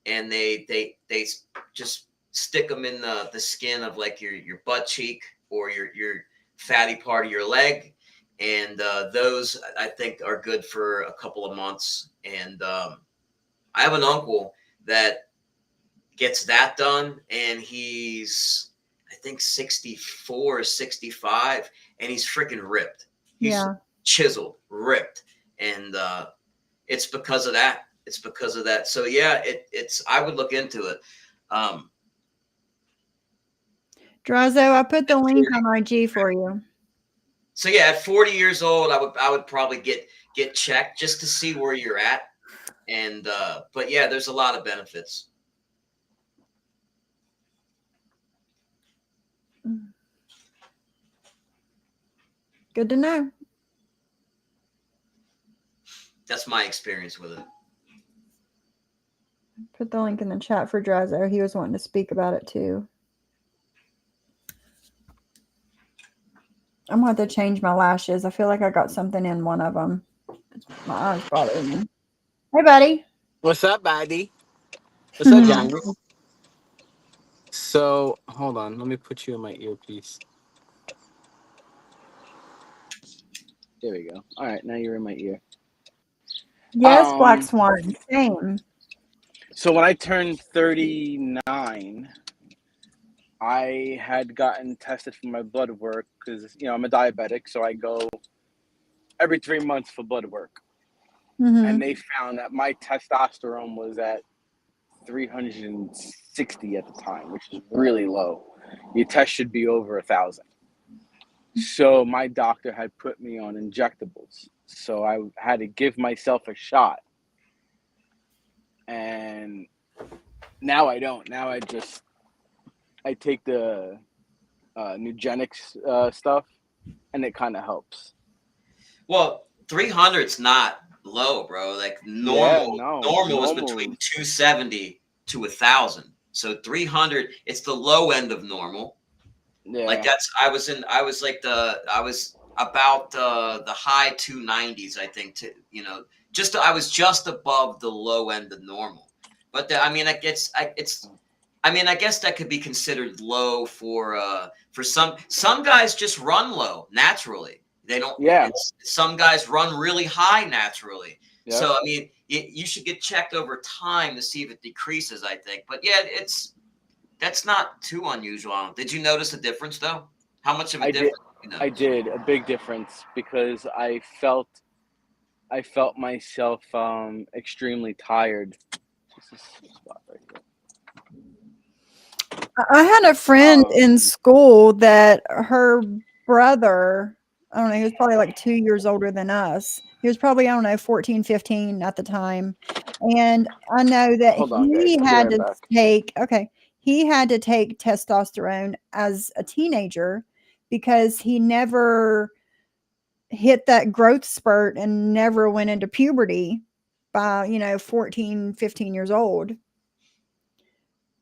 and they just stick them in the skin of like your butt cheek or your fatty part of your leg. And those I think are good for a couple of months. And I have an uncle that gets that done, and he's I think 64 or 65, and he's freaking ripped. He's Yeah. chiseled, ripped, and it's because of that. It's because of that. So yeah, it's. I would look into it. Drazo, I put the link on IG for you. So yeah, at 40 years old, I would probably get checked just to see where you're at. And but yeah, there's a lot of benefits. Good to know. That's my experience with it. Put the link in the chat for Drazo. He was wanting to speak about it too. I'm going to have to change my lashes. I feel like I got something in one of them. My eyes bothering me. Hey, buddy. What's up, buddy? What's up, Johnny? So, hold on. Let me put you in my earpiece. There we go. All right, now you're in my ear. Yes, Black Swan. Same. So when I turned 39, I had gotten tested for my blood work because, I'm a diabetic, so I go every 3 months for blood work. Mm-hmm. And they found that my testosterone was at 360 at the time, which is really low. Your test should be over 1,000. So my doctor had put me on injectables. So I had to give myself a shot. And now I don't. Now I take the Nugenics stuff, and it kind of helps. Well, 300's not low, bro. Like normal was between 270 to 1,000. So 300, it's the low end of normal. Yeah. Like I was about the high 290s, I think, I was just above the low end of normal. But I guess that could be considered low for some guys just run low naturally. They don't. Yeah. Some guys run really high naturally. Yep. So you should get checked over time to see if it decreases, I think. But yeah, that's not too unusual. Did you notice a difference though? How much of a difference? I did a big difference because I felt myself extremely tired. This is a spot right here. I had a friend in school that her brother, I don't know, he was probably like 2 years older than us. He was probably, I don't know, 14, 15 at the time. And I know that he had to take testosterone as a teenager because he never hit that growth spurt and never went into puberty by, 14, 15 years old.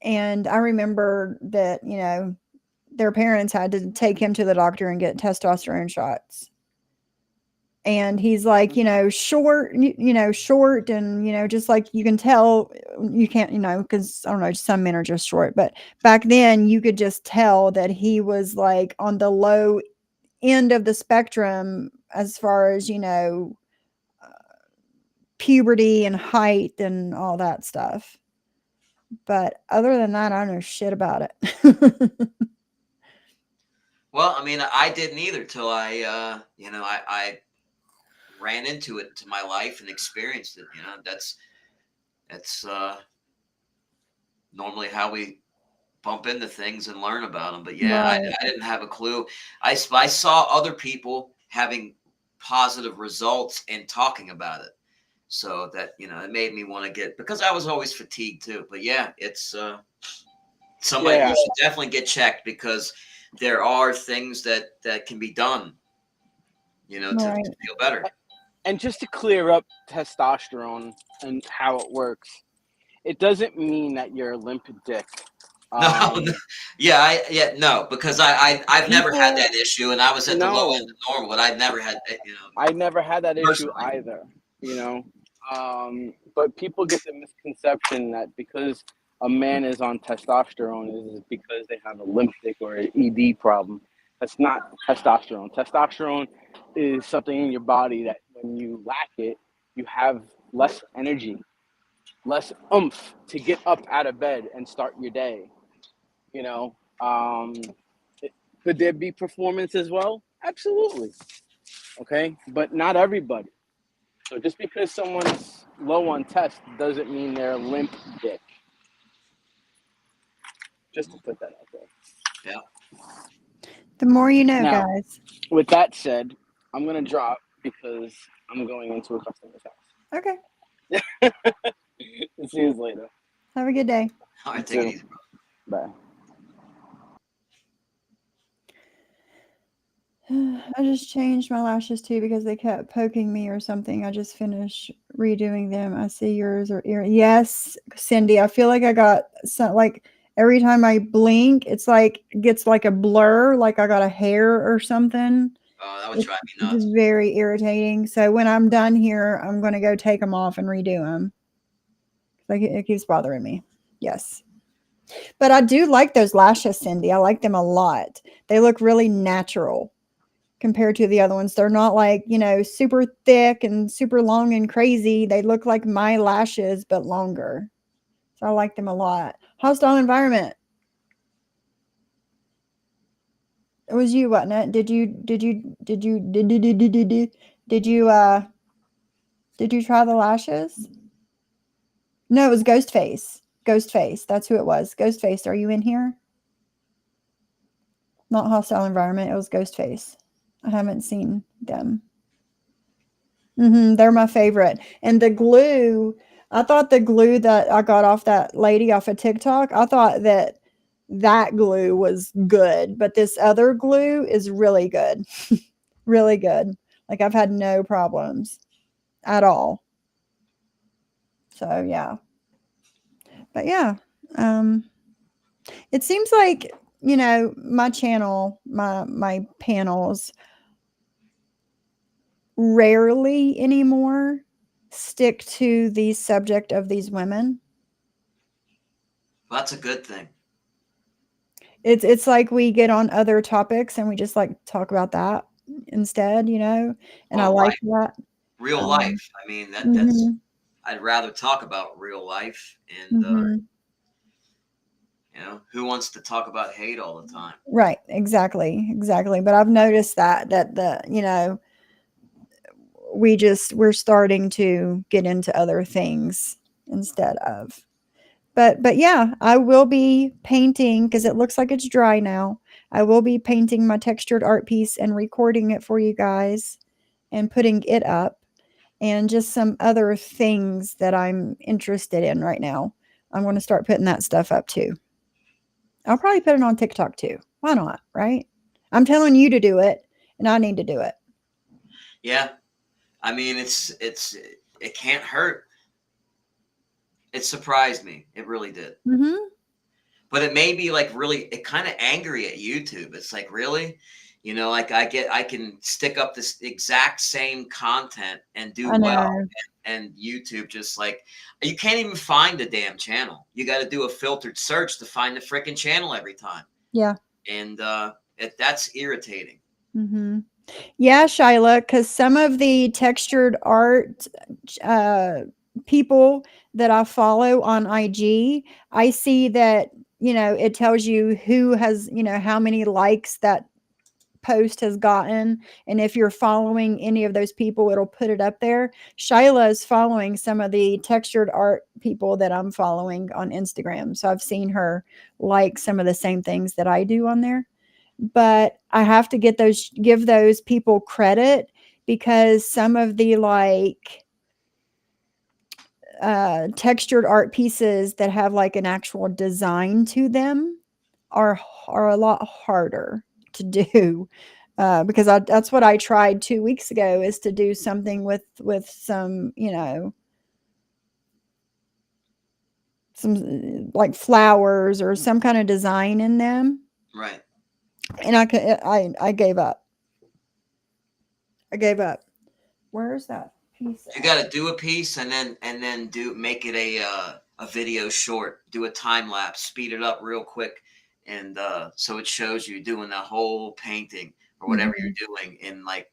And I remember that, their parents had to take him to the doctor and get testosterone shots. And he's like, short, short. And, just like you can tell, you can't, because I don't know, some men are just short. But back then you could just tell that he was like on the low end of the spectrum as far as, puberty and height and all that stuff. But other than that, I don't know shit about it. Well, I didn't either till I ran into it to my life and experienced it. That's normally how we bump into things and learn about them. But yeah, Right. I didn't have a clue. I saw other people having positive results and talking about it. So that, it made me want to because I was always fatigued too. But yeah, it's somebody you should definitely get checked because there are things that can be done, to feel better. And just to clear up testosterone and how it works, it doesn't mean that you're a limp dick. No, no, because I've never had that issue, and I was at the low end of normal, but I've never had that, I never had that issue either, but people get the misconception that because a man is on testosterone is because they have a limp dick or an ED problem. That's not testosterone. Testosterone is something in your body that when you lack it, you have less energy, less oomph to get up out of bed and start your day. Could there be performance as well? Absolutely. Okay, but not everybody. So just because someone's low on test doesn't mean they're a limp dick. Just to put that out there. Yeah. The more you know, Now, guys. with that said, I'm gonna drop because I'm going into a customer's house. Okay. See you later. Have a good day. All right, You take it too. easy, bro. Bye. I just changed my lashes too because they kept poking me or something. I just finished redoing them. I see yours are ear. Yes, Cindy. I feel like I got some, like every time I blink, it's like gets like a blur, like I got a hair or something. Oh, that would It's drive me nuts. just very irritating. So when I'm done here, I'm going to go take them off and redo them. Like it keeps bothering me. Yes. But I do like those lashes, Cindy. I like them a lot. They look really natural compared to the other ones. They're not like, super thick and super long and crazy. They look like my lashes, but longer. So I like them a lot. Hostile environment. It was you, wasn't it? Did you try the lashes? No, it was Ghostface. Ghostface. That's who it was. Ghostface, are you in here? Not hostile environment. It was Ghostface. I haven't seen them. They're my favorite. And the glue, I thought the glue that I got off that lady off of TikTok, I thought that glue was good, but this other glue is really good. Really good. Like I've had no problems at all. So yeah. But yeah, it seems like, my channel, my panels rarely anymore stick to the subject of these women. Well, that's a good thing. It's like we get on other topics and we just like talk about that instead, and I Well, like right. that. Real life. I mean, that's. Mhm, I'd rather talk about real life, and mhm. who wants to talk about hate all the time? Right, exactly. But I've noticed that we're starting to get into other things instead of. But yeah, I will be painting because it looks like it's dry now. I will be painting my textured art piece and recording it for you guys and putting it up, and just some other things that I'm interested in right now. I'm going to start putting that stuff up too. I'll probably put it on TikTok too. Why not, right? I'm telling you to do it and I need to do it. Yeah, I mean, it can't hurt. It surprised me. It really did. Mhm. But it made me like really, it kind of angry at YouTube. It's like, really, like I can stick up this exact same content and do I well, know. and YouTube just like, you can't even find the damn channel. You got to do a filtered search to find the freaking channel every time. Yeah. And that's irritating. Mhm. Yeah, Shyla, because some of the textured art people that I follow on IG, I see that, it tells you who has, how many likes that post has gotten. And if you're following any of those people, it'll put it up there. Shyla is following some of the textured art people that I'm following on Instagram. So I've seen her like some of the same things that I do on there. But I have to give those people credit, because some of the textured art pieces that have like an actual design to them are a lot harder to do. Because that's what I tried 2 weeks ago, is to do something with some, some like flowers or some kind of design in them. Right. And I gave up. I gave up. Where's that piece? You got to do a piece and then make it a video short. Do a time lapse, speed it up real quick, and so it shows you doing the whole painting or whatever Mhm. you're doing in like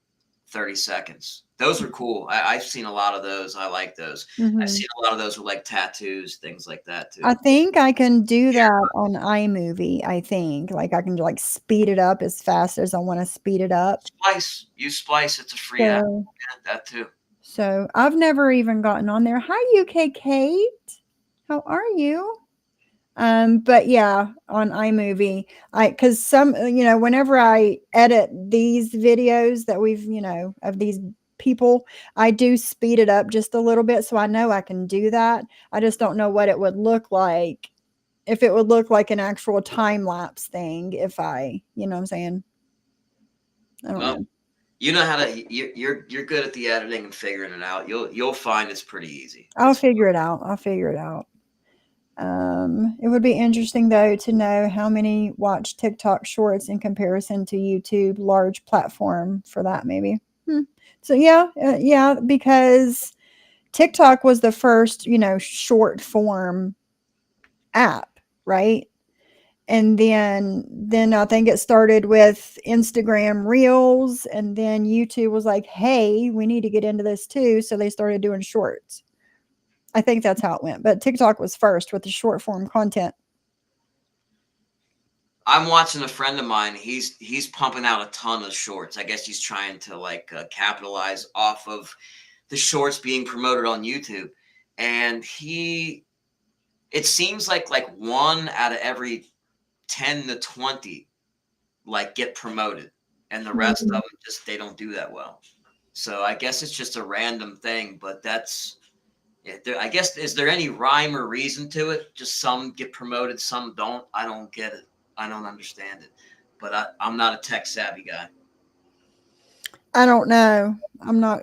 30 seconds. Those are cool. I've seen a lot of those. I like those. Mhm. I've seen a lot of those with like tattoos, things like that too. I think I can do that on iMovie. I think like I can like speed it up as fast as I want to speed it up. Splice, use Splice. It's a free app. So, Yeah, that too. so I've never even gotten on there. Hi, UK Kate. How are you? But yeah, on iMovie, because some, whenever I edit these videos that we've, of these people, I do speed it up just a little bit. So I know I can do that. I just don't know what it would look like, if it would look like an actual time lapse thing. If you know what I'm saying? I don't know. You know how to, you're good at the editing and figuring it out. You'll find it's pretty easy. I'll figure it out. It would be interesting though to know how many watch TikTok shorts in comparison to YouTube, large platform for that maybe. So yeah, because TikTok was the first, short form app, right? And then I think it started with Instagram Reels, and then YouTube was like, "Hey, we need to get into this too," so they started doing shorts. I think that's how it went. But TikTok was first with the short form content. I'm watching a friend of mine. He's pumping out a ton of shorts. I guess he's trying to like capitalize off of the shorts being promoted on YouTube. And it seems like one out of every 10 to 20 like get promoted, and the rest of them just they don't do that well. So I guess it's just a random thing, but that's I guess, is there any rhyme or reason to it? Just some get promoted, some don't. I don't get it. I don't understand it. But I'm not a tech savvy guy. I don't know. I'm not.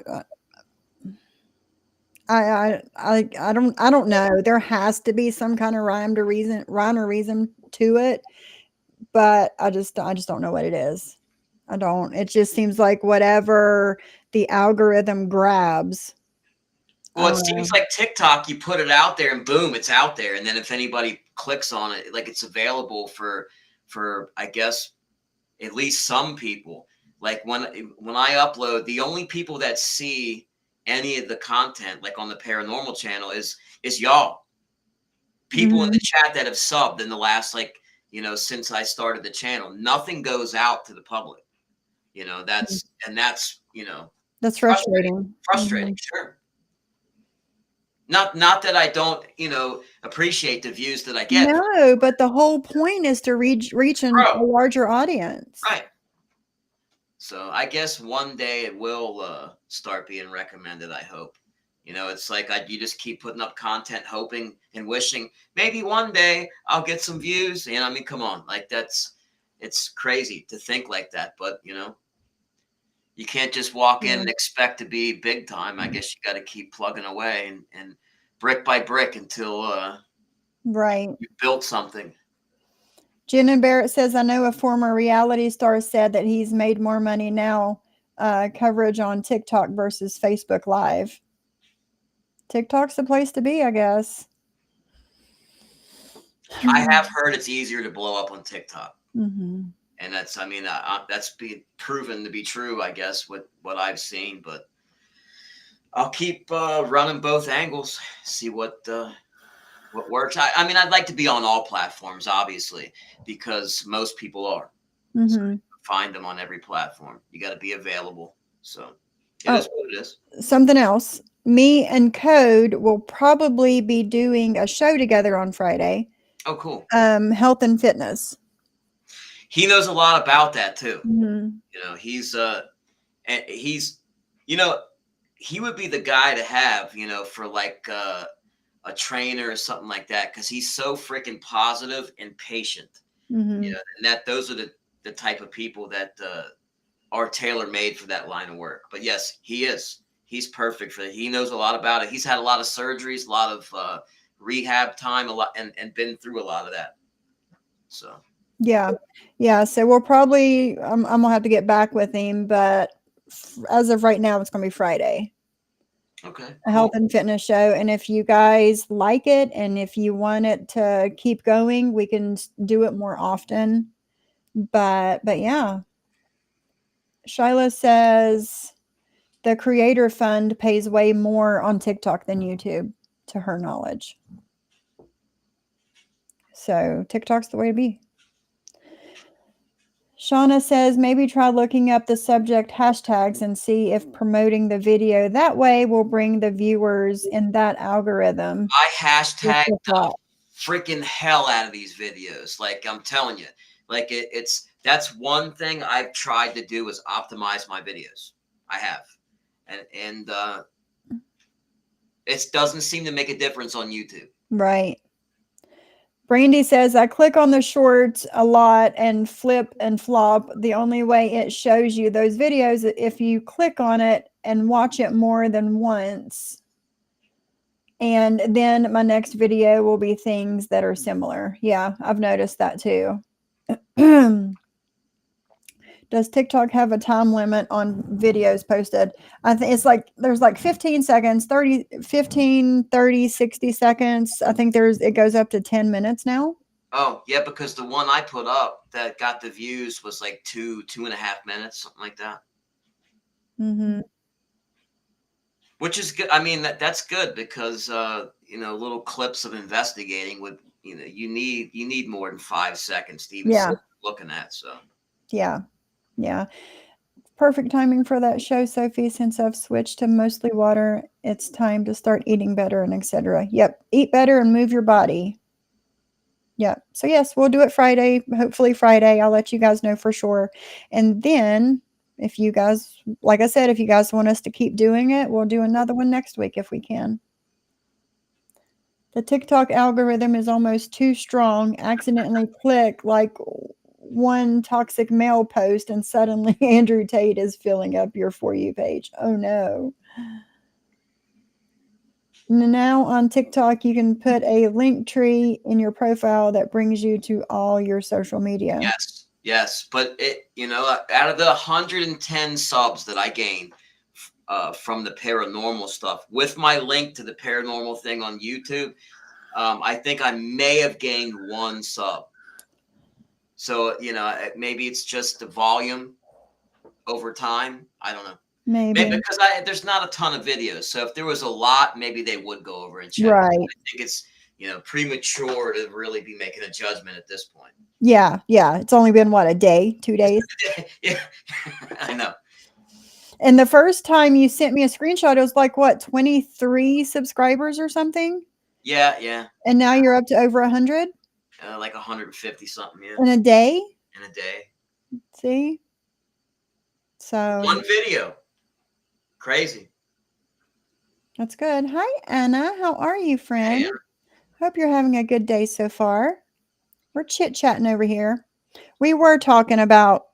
I don't know. There has to be some kind of rhyme or reason to it, but I just don't know what it is. I don't. It just seems like whatever the algorithm grabs. Well, it seems like TikTok, you put it out there and boom, it's out there. And then if anybody clicks on it, like it's available for I guess at least some people. Like when I upload, the only people that see any of the content, like on the paranormal channel, is y'all. People in the chat that have subbed in the last since I started the channel. Nothing goes out to the public. That's That's frustrating. Frustrating, sure. Not that I don't, appreciate the views that I get. No, but the whole point is to reach a larger audience. Right. So I guess one day it will start being recommended, I hope. It's like you just keep putting up content, hoping and wishing maybe one day I'll get some views. I mean, come on. Like it's crazy to think like that. But, you can't just walk in and expect to be big time. I guess you got to keep plugging away and brick by brick until you built something. Jen and Barrett says, I know a former reality star said that he's made more money now coverage on TikTok versus Facebook Live. TikTok's the place to be, I guess. I have heard it's easier to blow up on TikTok. Mm-hmm. And that's been proven to be true, I guess, with what I've seen. But I'll keep running both angles, see what works. I mean, I'd like to be on all platforms, obviously, because most people are. So find them on every platform. You got to be available. So it is what it is. Something else. Me and Code will probably be doing a show together on Friday. Oh, cool. Health and fitness. He knows a lot about that too. Mm-hmm. He would be the guy to have, for like a trainer or something like that, because he's so freaking positive and patient. Mm-hmm. And those are the type of people that are tailor made for that line of work. But yes, he is. He's perfect for it. He knows a lot about it. He's had a lot of surgeries, a lot of rehab time, a lot, and been through a lot of that. So. Yeah. So we'll probably, I'm going to have to get back with him, but as of right now, it's going to be Friday. Okay. A health and fitness show. And if you guys like it, and if you want it to keep going, we can do it more often. But yeah. Shyla says, The creator fund pays way more on TikTok than YouTube, to her knowledge. So TikTok's the way to be. Shauna says, maybe try looking up the subject hashtags and see if promoting the video that way will bring the viewers in that algorithm. I hashtag the freaking hell out of these videos. Like, I'm telling you, like that's one thing I've tried to do is optimize my videos. I have. And it doesn't seem to make a difference on YouTube. Right. Brandy says, I click on the shorts a lot and flip and flop. The only way it shows you those videos if you click on it and watch it more than once. And then my next video will be things that are similar. Yeah, I've noticed that too. Does TikTok have a time limit on videos posted? I think it's like there's like 15 seconds, 30, 15, 30, 60 seconds. I think it goes up to 10 minutes now. Oh, yeah, because the one I put up that got the views was like 2.5 minutes, something like that. Mm-hmm. Which is good. I mean, that's good because little clips of investigating would, you need more than 5 seconds to even sit looking at. So yeah. Perfect timing for that show, Sophie. Since I've switched to mostly water, it's time to start eating better and etc. Yep. Eat better and move your body. Yep. So yes, we'll do it Friday. Hopefully Friday. I'll let you guys know for sure. And then if you guys, like I said, if you guys want us to keep doing it, we'll do another one next week if we can. The TikTok algorithm is almost too strong. Accidentally click like one toxic male post and suddenly Andrew Tate is filling up your For You page. Oh no. Now on TikTok, you can put a link tree in your profile that brings you to all your social media. Yes. But out of the 110 subs that I gained from the paranormal stuff, with my link to the paranormal thing on YouTube, I think I may have gained 1 sub. So, maybe it's just the volume over time. I don't know. Maybe because there's not a ton of videos. So if there was a lot, maybe they would go over and check. Right. I think it's, premature to really be making a judgment at this point. Yeah. It's only been what, a day, 2 days? Yeah, I know. And the first time you sent me a screenshot, it was like what, 23 subscribers or something? Yeah. And now you're up to over 100? Like 150 something, yeah. In a day? In a day. See? So 1 video. Crazy. That's good. Hi, Anna. How are you, friend? Hey, Hope you're having a good day so far. We're chit-chatting over here. We were talking about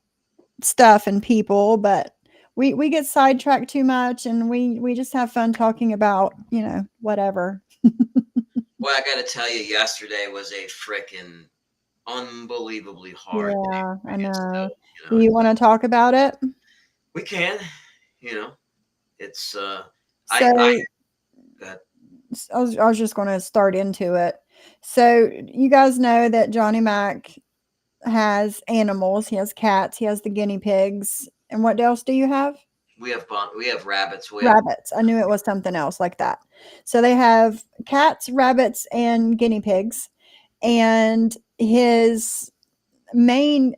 stuff and people, but we get sidetracked too much, and we just have fun talking about, whatever. Well, I got to tell you, yesterday was a freaking unbelievably hard day. Yeah, I know. Do you want to talk about it? We can. It's So I was just going to start into it. So you guys know that Johnny Mac has animals. He has cats. He has the guinea pigs. And what else do you have? We have rabbits. Rabbits. I knew it was something else like that. So they have cats, rabbits, and guinea pigs. And his main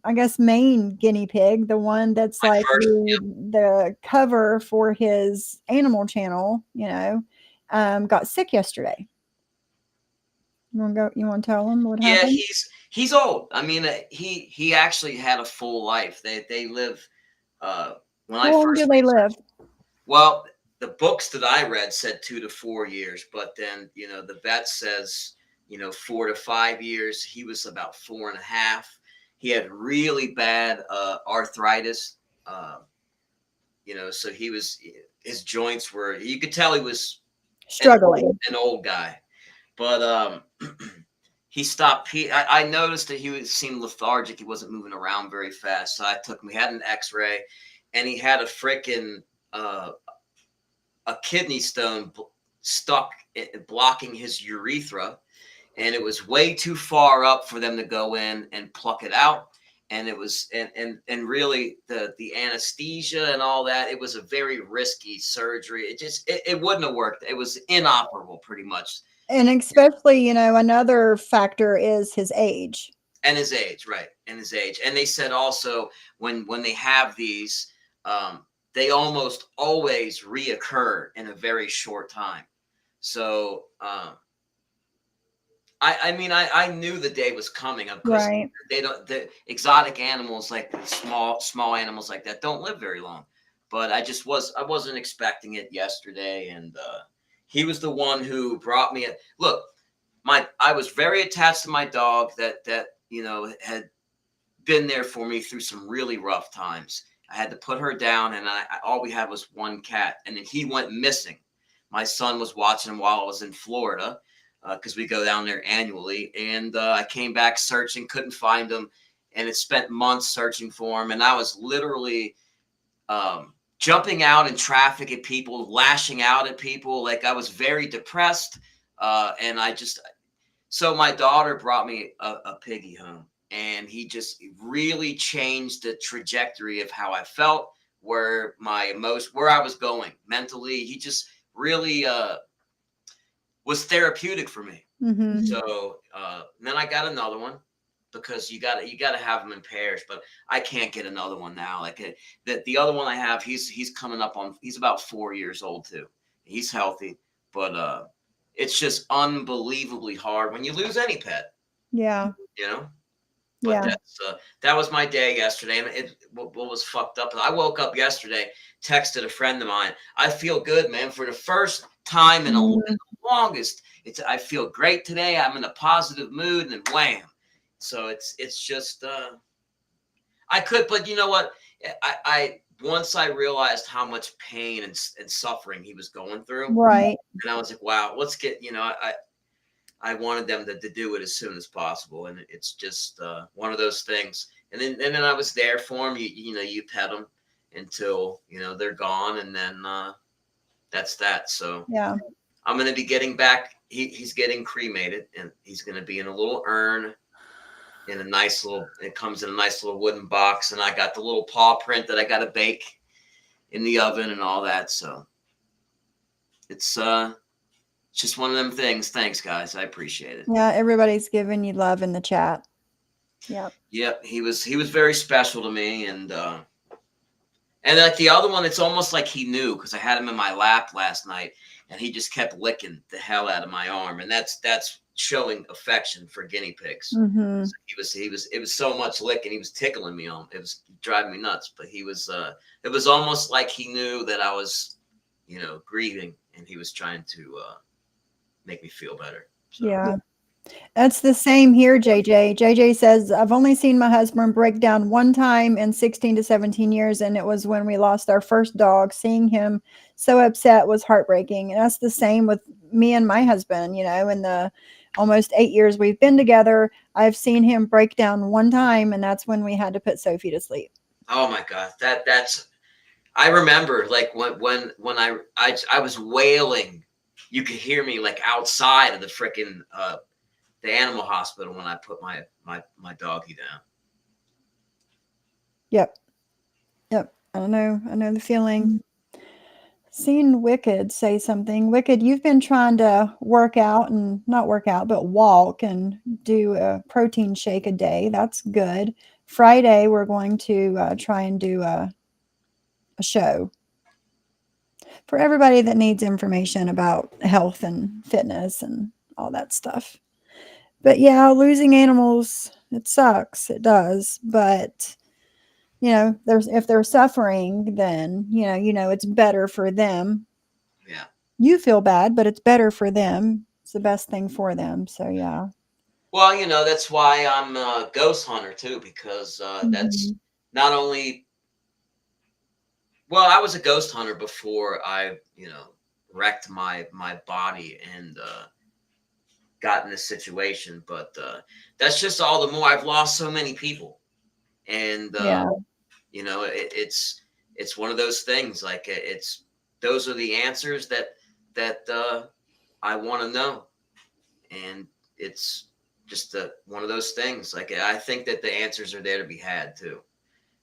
guinea pig, the one that's like the cover for his animal channel, got sick yesterday. You want to tell him what happened? Yeah, he's old. I mean, he actually had a full life. They live. When How long do they live? Well, the books that I read said 2 to 4 years, but then the vet says 4 to 5 years. He was about 4.5. He had really bad arthritis. So his joints were. You could tell he was struggling. An old guy. But he stopped. I noticed that he seemed lethargic. He wasn't moving around very fast. So I took him. We had an X-ray, and he had a freaking a kidney stone stuck blocking his urethra, and it was way too far up for them to go in and pluck it out. and it was and really the anesthesia and all that, it was a very risky surgery. It wouldn't have worked. It was inoperable pretty much. And especially, you know, another factor is his age. And his age, right? And his age. And they said also when they have these, they almost always reoccur in a very short time. So I mean, I knew the day was coming because Right. the exotic animals, like small animals like that, don't live very long. But I wasn't expecting it yesterday, and he was the one who brought me it. Look, I was very attached to my dog that you know had been there for me through some really rough times. I had to put her down, and all we had was one cat, and then he went missing. My son was watching him while I was in Florida because we go down there annually, and I came back searching, couldn't find him, and it spent months searching for him, and I was literally jumping out in traffic at people, lashing out at people. Like I was very depressed, and so my daughter brought me a piggy home, and he just really changed the trajectory of how I felt, where where I was going mentally. He just really was therapeutic for me. Mm-hmm. So then I got another one because you got to have them in pairs, but I can't get another one now. Like the other one I have, he's coming up on, he's about 4 years old too. He's healthy, but it's just unbelievably hard when you lose any pet, Yeah. you know. But Yeah. that was my day yesterday, and what was fucked up. I woke up yesterday, texted a friend of mine. I feel good, man. For the first time in Mhm. the longest, I feel great today. I'm in a positive mood, and then wham. So it's just I could, but you know what? I once I realized how much pain and suffering he was going through, Right. and I was like, wow, let's get, you know, I wanted them to do it as soon as possible, and it's just one of those things. And then I was there for them. You know, you pet them until you know they're gone, and then that's that. So Yeah. I'm going to be getting back. He's getting cremated, and he's going to be in a little urn in a nice little. It comes in a nice little wooden box, and I got the little paw print that I got to bake in the oven and all that. So it's just one of them things. Thanks, guys. I appreciate it. Yeah. Everybody's giving you love in the chat. Yep. Yep, he was very special to me, and like the other one, it's almost like he knew because I had him in my lap last night, and he just kept licking the hell out of my arm, and that's showing affection for guinea pigs. Mm-hmm. So it was so much licking, he was tickling me on. It was driving me nuts, but he was it was almost like he knew that I was, you know, grieving, and he was trying to make me feel better. So. Yeah. That's the same here, JJ. JJ says, I've only seen my husband break down one time in 16 to 17 years, and it was when we lost our first dog. Seeing him so upset was heartbreaking. And that's the same with me and my husband. You know, in the almost 8 years we've been together, I've seen him break down one time, and that's when we had to put Sophie to sleep. Oh my God, that's. I remember like when I was wailing, you could hear me like outside of the freaking the animal hospital when I put my doggy down. Yep. I know the feeling. Seen Wicked say something. Wicked, you've been trying to work out and not work out, but walk and do a protein shake a day. That's good. Friday, we're going to try and do a show for everybody that needs information about health and fitness and all that stuff. But yeah, losing animals, it sucks. It does. But you know, if they're suffering, then you know it's better for them. Yeah. You feel bad, but it's better for them. It's the best thing for them. So yeah. Well, you know, that's why I'm a ghost hunter too, because that's not only. Well, I was a ghost hunter before I, you know, wrecked my body and got in this situation, but that's just all the more. I've lost so many people, and Yeah. you know, it's one of those things. Like those are the answers that I want to know, and it's just one of those things. Like, I think that the answers are there to be had too,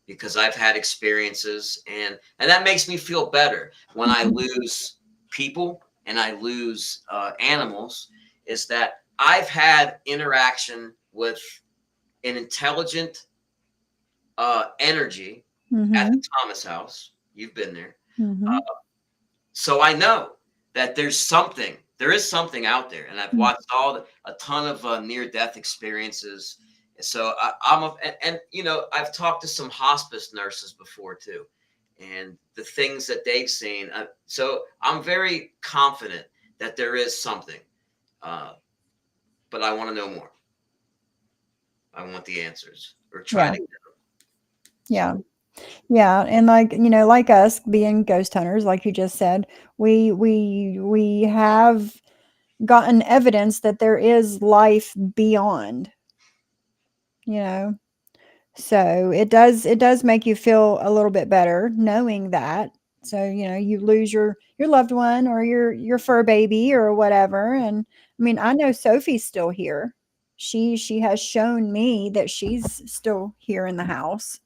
because I've had experiences, and that makes me feel better when I lose people and I lose animals, is that I've had interaction with an intelligent energy at the Thomas house. You've been there. So I know that there is something out there, and I've watched a ton of near-death experiences. So and I've talked to some hospice nurses before too, and the things that they've seen. So I'm very confident that there is something, but I want to know more. I want the answers, or try to get them. Yeah. Yeah, and like us being ghost hunters, like you just said, we have gotten evidence that there is life beyond, you know. So it does make you feel a little bit better knowing that. So, you lose your loved one or your fur baby or whatever. And I mean, I know Sophie's still here. She has shown me that she's still here in the house.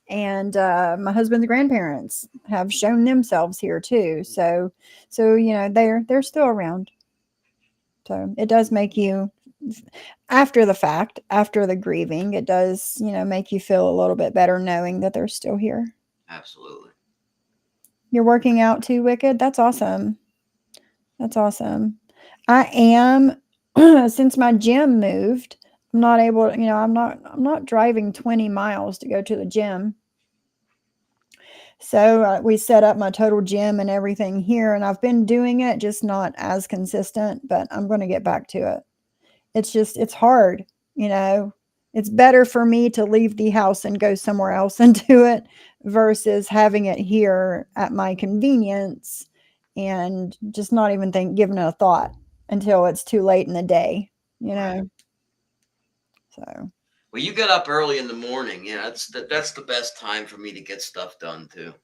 And my husband's grandparents have shown themselves here too. So they're still around. So it does make you, after the fact, after the grieving, it does make you feel a little bit better knowing that they're still here. Absolutely. You're working out too, Wicked. That's awesome. That's awesome. I am since my gym moved. I'm not able. I'm not driving 20 miles to go to the gym. So we set up my total gym and everything here, and I've been doing it, just not as consistent, but I'm going to get back to it. It's hard, It's better for me to leave the house and go somewhere else and do it versus having it here at my convenience and just not even giving it a thought until it's too late in the day, Right. So. Well, you get up early in the morning. Yeah, that's the best time for me to get stuff done too.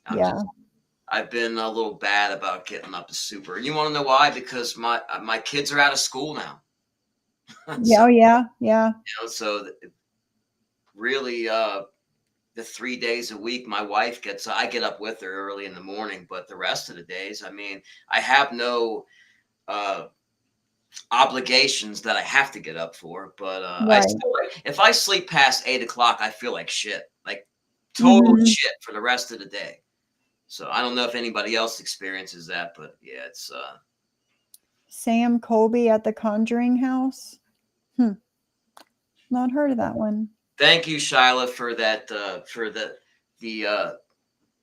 I've been a little bad about getting up super. And you want to know why? Because my kids are out of school now. So, yeah. So really, the 3 days a week, my wife I get up with her early in the morning, but the rest of the days, I mean, I have no obligations that I have to get up for, but I still, if I sleep past 8 o'clock, I feel like shit, like total shit for the rest of the day. So I don't know if anybody else experiences that, but yeah, it's Sam Colby at the Conjuring House. Not heard of that one. Thank you, Shyla, for that for the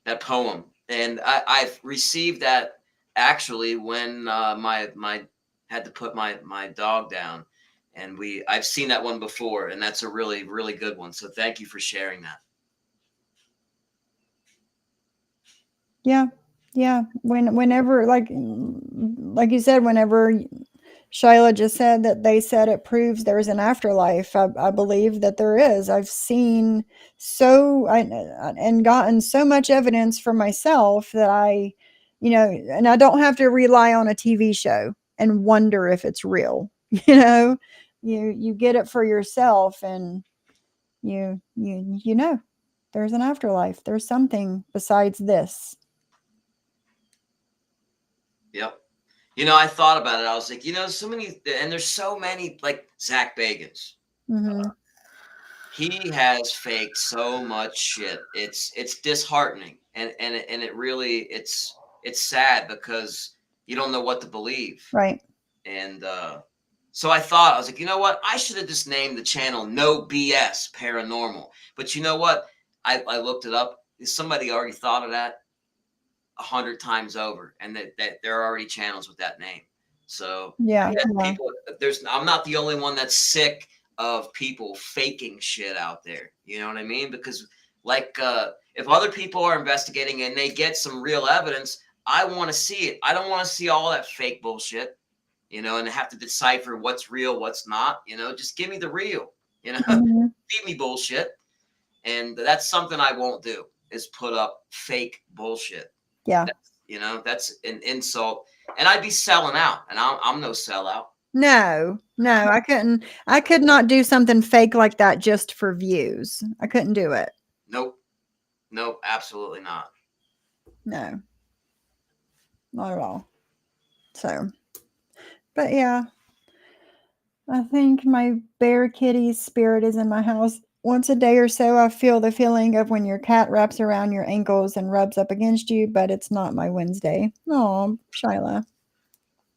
that poem, and I've received that actually when my had to put my dog down, and I've seen that one before, and that's a really, really good one. So thank you for sharing that. Yeah. Whenever, like you said, whenever Shyla just said that they said it proves there's an afterlife, I believe that there is. I've seen and gotten so much evidence for myself that and I don't have to rely on a TV show and wonder if it's real. You get it for yourself, and you know there's an afterlife. There's something besides this. Yep. I thought about it. I was like, so many, and there's so many, like Zach Bagans. He has faked so much shit. It's disheartening, and it really it's sad because you don't know what to believe. Right. And so I was like, you know what? I should have just named the channel No BS Paranormal. But you know what? I looked it up. Somebody already thought of that 100 times over, and that there are already channels with that name. So people, I'm not the only one that's sick of people faking shit out there. You know what I mean? Because if other people are investigating and they get some real evidence, I want to see it. I don't want to see all that fake bullshit, and have to decipher what's real, what's not. Just give me the real. Feed me bullshit, and that's something I won't do, is put up fake bullshit. Yeah. That's an insult, and I'd be selling out, and I'm no sellout. No, I couldn't. I could not do something fake like that just for views. I couldn't do it. Nope. Nope. Absolutely not. No, not at all. So, but yeah, I think my bear kitty's spirit is in my house. Once a day or so, I feel the feeling of when your cat wraps around your ankles and rubs up against you, but it's not my Wednesday. Oh, Shyla.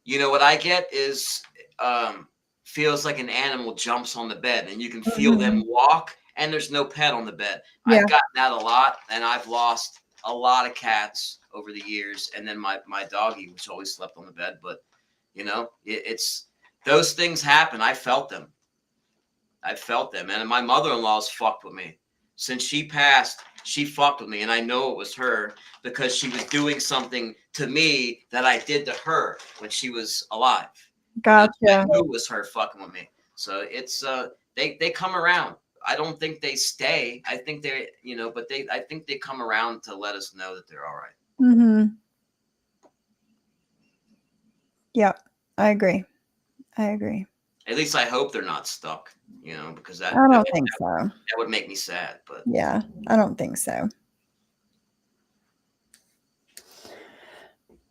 You know what I get is feels like an animal jumps on the bed and you can feel them walk and there's no pet on the bed. Yeah. I've gotten that a lot and I've lost a lot of cats over the years. And then my doggy, which always slept on the bed, but you know, it's those things happen. I felt them. And my mother-in-law's fucked with me. Since she passed, she fucked with me. And I know it was her because she was doing something to me that I did to her when she was alive. Gotcha. I knew it was her fucking with me. So it's they come around. I don't think they stay. I think they, you know, but I think they come around to let us know that they're all right. Mm-hmm. Yeah, I agree. At least I hope they're not stuck, you know, because I don't think so. that would make me sad. But yeah, I don't think so.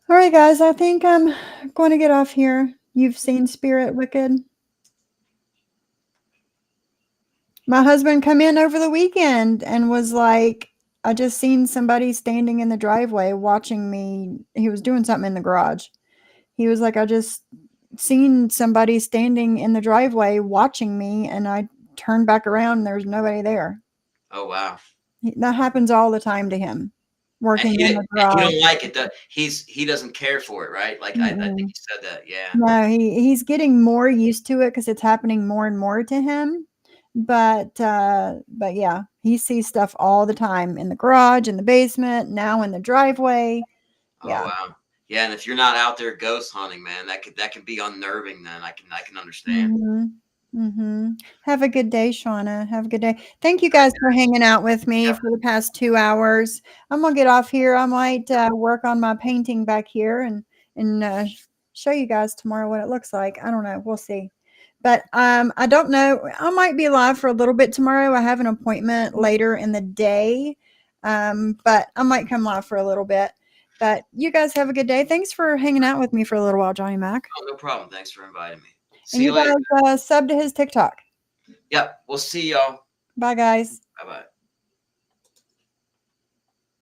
All right, guys, I think I'm going to get off here. You've seen Spirit Wicked? My husband come in over the weekend and was like, I just seen somebody standing in the driveway watching me. He was doing something in the garage. He was like, I just seen somebody standing in the driveway watching me, and I turned back around and there's nobody there. oh wow. That happens all the time to him, working in the garage. He don't like it. He doesn't care for it, right? Like I think he said that. Yeah. No, he's getting more used to it because it's happening more and more to him. But yeah, he sees stuff all the time in the garage, in the basement, now in the driveway. Yeah. Oh wow. Yeah, and if you're not out there ghost hunting, man, that could be unnerving. Then I can understand. Have a good day, Shauna. Have a good day. Thank you guys for hanging out with me for the past 2 hours. I'm gonna get off here. I might work on my painting back here and show you guys tomorrow what it looks like. I don't know. We'll see. But I don't know. I might be live for a little bit tomorrow. I have an appointment later in the day, but I might come live for a little bit. But you guys have a good day. Thanks for hanging out with me for a little while, Johnny Mac. Oh, no problem. Thanks for inviting me. See you later. Guys sub to his TikTok. Yep. We'll see y'all. Bye, guys. Bye-bye.